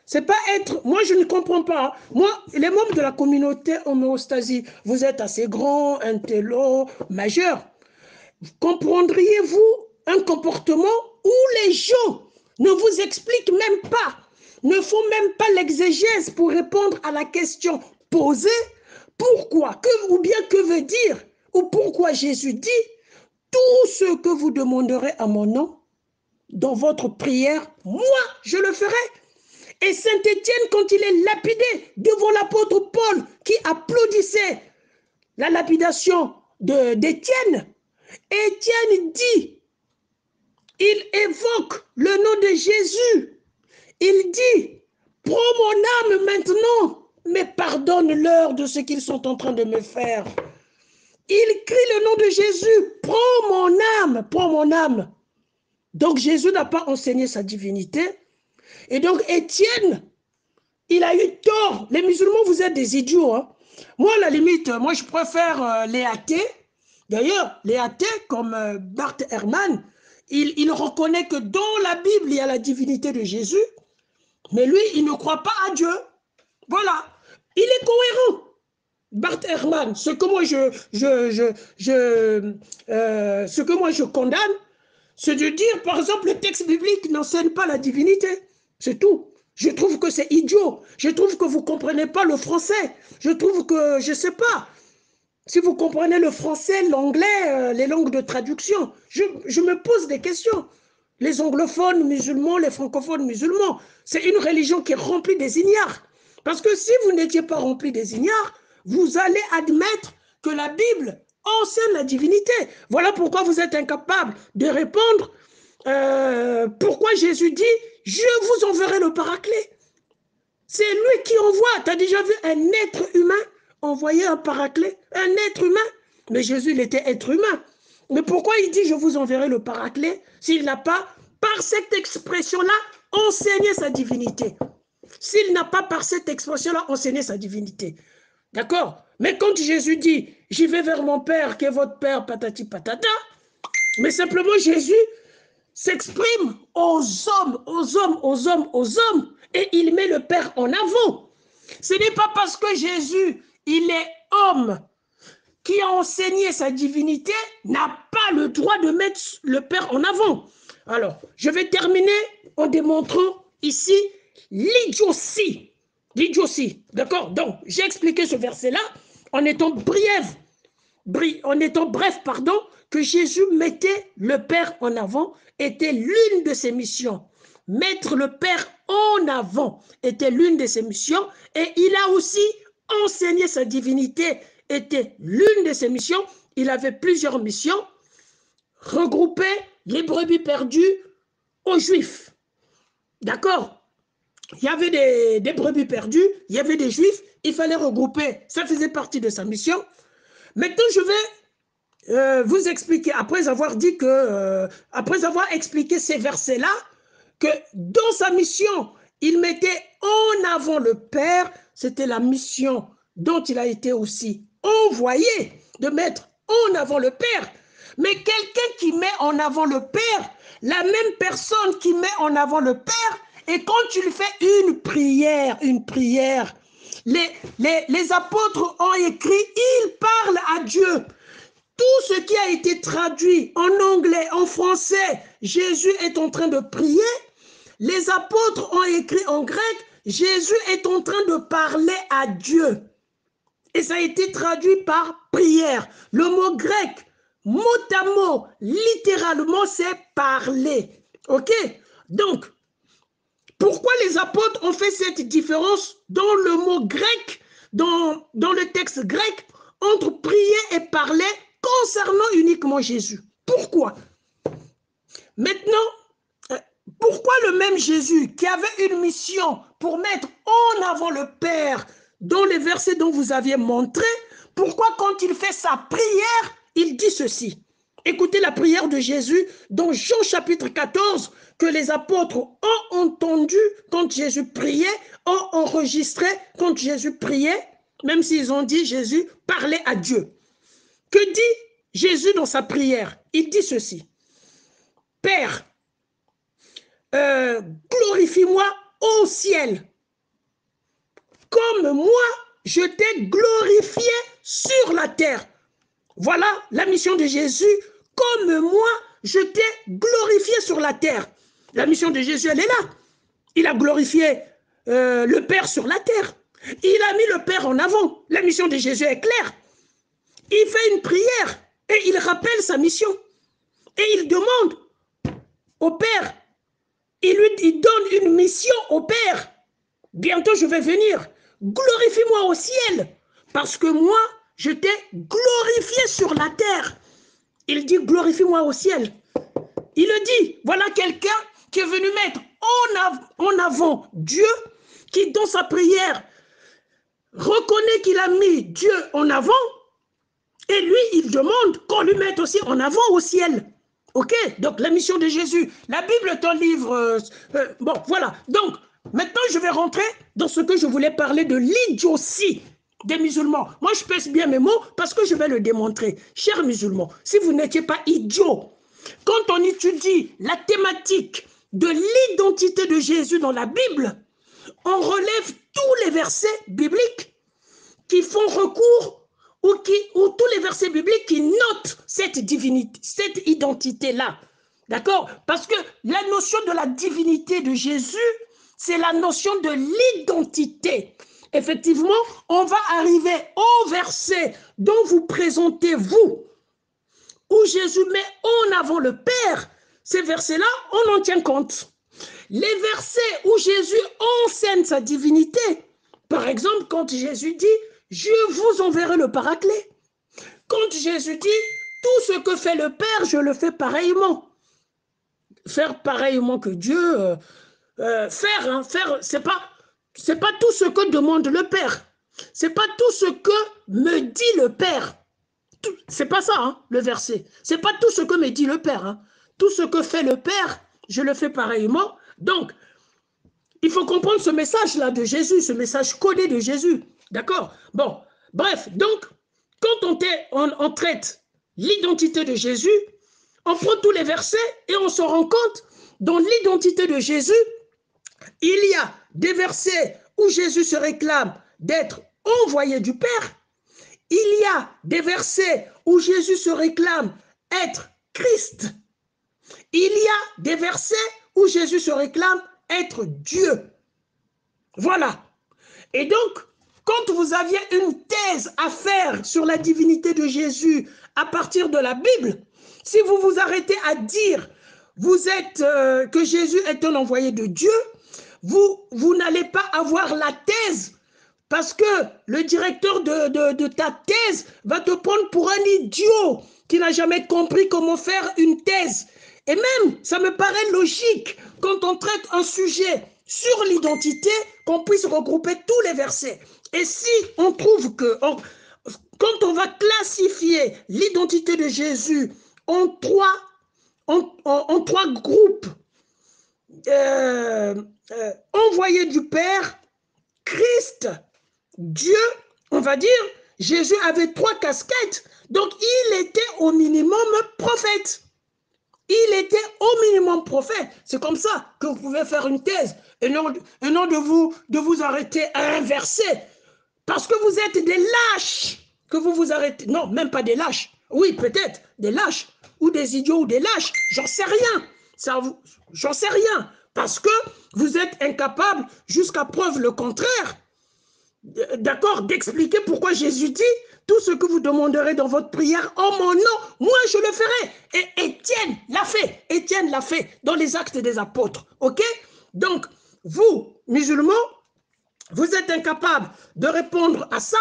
C'est pas être... Moi, je ne comprends pas. Moi, les membres de la communauté homéostasie, vous êtes assez grands, intello, majeurs. Comprendriez-vous un comportement où les gens ne vous expliquent même pas, ne font même pas l'exégèse pour répondre à la question posée, pourquoi, ou bien que veut dire, ou pourquoi Jésus dit, tout ce que vous demanderez à mon nom, dans votre prière, moi, je le ferai. Et Saint Étienne, quand il est lapidé devant l'apôtre Paul, qui applaudissait la lapidation d'Étienne, Étienne dit, il évoque le nom de Jésus. Il dit, prends mon âme maintenant, mais pardonne-leur de ce qu'ils sont en train de me faire. Il crie le nom de Jésus, prends mon âme, prends mon âme. Donc Jésus n'a pas enseigné sa divinité. Et donc Étienne, il a eu tort. Les musulmans, vous êtes des idiots. Hein. Moi, à la limite, moi je préfère les athées. D'ailleurs, les athées, comme Bart Ehrman, il reconnaît que dans la Bible, il y a la divinité de Jésus, mais lui, il ne croit pas à Dieu. Voilà. Il est cohérent. Bart Ehrman, ce que moi je condamne, c'est de dire, par exemple, le texte biblique n'enseigne pas la divinité. C'est tout. Je trouve que c'est idiot. Je trouve que vous ne comprenez pas le français. Je trouve que, je ne sais pas, si vous comprenez le français, l'anglais, les langues de traduction, je me pose des questions. Les anglophones musulmans, les francophones musulmans, c'est une religion qui est remplie des ignares. Parce que si vous n'étiez pas rempli des ignares, vous allez admettre que la Bible enseigne la divinité. Voilà pourquoi vous êtes incapable de répondre pourquoi Jésus dit « Je vous enverrai le Paraclet ». C'est lui qui envoie. Tu as déjà vu un être humain envoyer un Paraclet? Un être humain? Mais Jésus, il était être humain. Mais pourquoi il dit « Je vous enverrai le Paraclet » s'il n'a pas, par cette expression-là, enseigné sa divinité? S'il n'a pas, par cette expression-là, enseigné sa divinité. D'accord? Mais quand Jésus dit « J'y vais vers mon Père, qui est votre Père, patati patata », mais simplement Jésus s'exprime aux hommes, et il met le Père en avant. Ce n'est pas parce que Jésus, il est homme, qui a enseigné sa divinité, n'a pas le droit de mettre le Père en avant. Alors, je vais terminer en démontrant ici l'idiotie. L'idiotie, d'accord? Donc, j'ai expliqué ce verset-là en étant bref, que Jésus mettait le Père en avant, était l'une de ses missions. Mettre le Père en avant était l'une de ses missions, et il a aussi enseigné sa divinité, était l'une de ses missions. Il avait plusieurs missions, regrouper les brebis perdues aux Juifs. D'accord? Il y avait des brebis perdues, il y avait des Juifs, il fallait regrouper, ça faisait partie de sa mission. Maintenant, je vais vous expliquer, après avoir expliqué ces versets-là, que dans sa mission, il mettait en avant le Père. C'était la mission dont il a été aussi envoyé, de mettre en avant le Père. Mais quelqu'un qui met en avant le Père, la même personne qui met en avant le Père, et quand tu lui fais une prière, les apôtres ont écrit, ils parlent à Dieu. Tout ce qui a été traduit en anglais, en français, Jésus est en train de prier. Les apôtres ont écrit en grec, Jésus est en train de parler à Dieu. Et ça a été traduit par prière. Le mot grec, mot à mot, littéralement, c'est parler. Ok? Donc, pourquoi les apôtres ont fait cette différence dans le mot grec, dans le texte grec, entre prier et parler concernant uniquement Jésus? Pourquoi? Maintenant, pourquoi le même Jésus qui avait une mission pour mettre en avant le Père dans les versets dont vous aviez montré, pourquoi quand il fait sa prière, il dit ceci? Écoutez la prière de Jésus dans Jean chapitre 14, que les apôtres ont entendu quand Jésus priait, ont enregistré quand Jésus priait, même s'ils ont dit Jésus parlait à Dieu. Que dit Jésus dans sa prière? Il dit ceci: Père, glorifie-moi au ciel, comme moi je t'ai glorifié sur la terre. Voilà la mission de Jésus. Comme moi, je t'ai glorifié sur la terre. La mission de Jésus, elle est là. Il a glorifié le Père sur la terre. Il a mis le Père en avant. La mission de Jésus est claire. Il fait une prière et il rappelle sa mission. Et il demande au Père, il donne une mission au Père. Bientôt je vais venir. Glorifie-moi au ciel, parce que moi, je t'ai glorifié sur la terre. Il dit glorifie-moi au ciel. Il le dit. Voilà quelqu'un qui est venu mettre en avant Dieu, qui dans sa prière reconnaît qu'il a mis Dieu en avant, et lui, il demande qu'on lui mette aussi en avant au ciel. Ok? Donc, la mission de Jésus. La Bible est un livre... bon, voilà. Donc, maintenant, je vais rentrer dans ce que je voulais parler de l'idiotie des musulmans. Moi, je pèse bien mes mots parce que je vais le démontrer. Chers musulmans, si vous n'étiez pas idiots, quand on étudie la thématique de l'identité de Jésus dans la Bible, on relève tous les versets bibliques qui font recours ou tous les versets bibliques qui notent cette divinité, cette identité-là. D'accord? Parce que la notion de la divinité de Jésus, c'est la notion de l'identité. Effectivement, on va arriver au verset dont vous présentez, vous, où Jésus met en avant le Père. Ces versets-là, on en tient compte. Les versets où Jésus enseigne sa divinité, par exemple, quand Jésus dit « je vous enverrai le Paraclet. Quand Jésus dit, tout ce que fait le Père, je le fais pareillement. Faire pareillement que Dieu, faire, c'est pas tout ce que demande le Père. C'est pas tout ce que me dit le Père. C'est pas ça, hein, le verset. C'est pas tout ce que me dit le Père. Hein. Tout ce que fait le Père, je le fais pareillement. Donc, il faut comprendre ce message-là de Jésus, ce message codé de Jésus. D'accord? Bon, bref, donc, quand on traite l'identité de Jésus, on prend tous les versets et on se rend compte, dans l'identité de Jésus, il y a des versets où Jésus se réclame d'être envoyé du Père. Il y a des versets où Jésus se réclame être Christ. Il y a des versets où Jésus se réclame être Dieu. Voilà. Et donc, quand vous aviez une thèse à faire sur la divinité de Jésus à partir de la Bible, si vous vous arrêtez à dire que Jésus est un envoyé de Dieu, vous n'allez pas avoir la thèse parce que le directeur de ta thèse va te prendre pour un idiot qui n'a jamais compris comment faire une thèse. Et même, ça me paraît logique, quand on traite un sujet sur l'identité, qu'on puisse regrouper tous les versets. Et si on trouve que, quand on va classifier l'identité de Jésus en trois groupes, envoyé du Père, Christ, Dieu, on va dire, Jésus avait 3 casquettes, donc il était au minimum prophète. Il était au minimum prophète. C'est comme ça que vous pouvez faire une thèse et non de vous arrêter à un verset. Parce que vous êtes des lâches que vous vous arrêtez. Non, même pas des lâches. Oui, peut-être des lâches ou des idiots ou des lâches. J'en sais rien. J'en sais rien. Parce que vous êtes incapable, jusqu'à preuve le contraire, d'accord, d'expliquer pourquoi Jésus dit tout ce que vous demanderez dans votre prière en mon nom, moi je le ferai. Et Étienne l'a fait. Étienne l'a fait dans les Actes des Apôtres. Ok? Donc, vous, musulmans, vous êtes incapables de répondre à ça.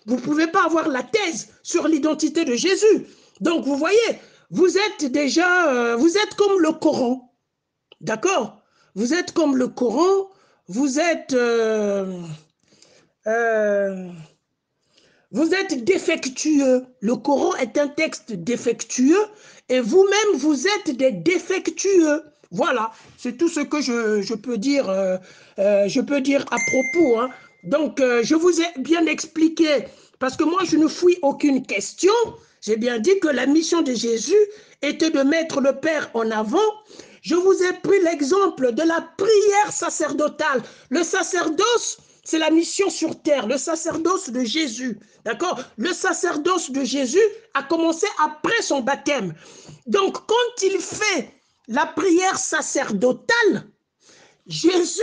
Vous ne pouvez pas avoir la thèse sur l'identité de Jésus. Donc, vous voyez, vous êtes déjà, vous êtes comme le Coran. D'accord? Vous êtes comme le Coran, vous êtes défectueux. Le Coran est un texte défectueux et vous-même, vous êtes des défectueux. Voilà, c'est tout ce que je peux dire à propos. Hein. Donc, je vous ai bien expliqué, parce que moi, je ne fouille aucune question. J'ai bien dit que la mission de Jésus était de mettre le Père en avant. Je vous ai pris l'exemple de la prière sacerdotale. Le sacerdoce, c'est la mission sur terre, le sacerdoce de Jésus. D'accord? Le sacerdoce de Jésus a commencé après son baptême. Donc, quand il fait la prière sacerdotale, Jésus,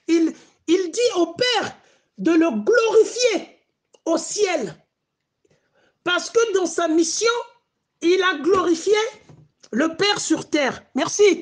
il dit au Père de le glorifier au ciel. Parce que dans sa mission, il a glorifié le Père sur terre. Merci.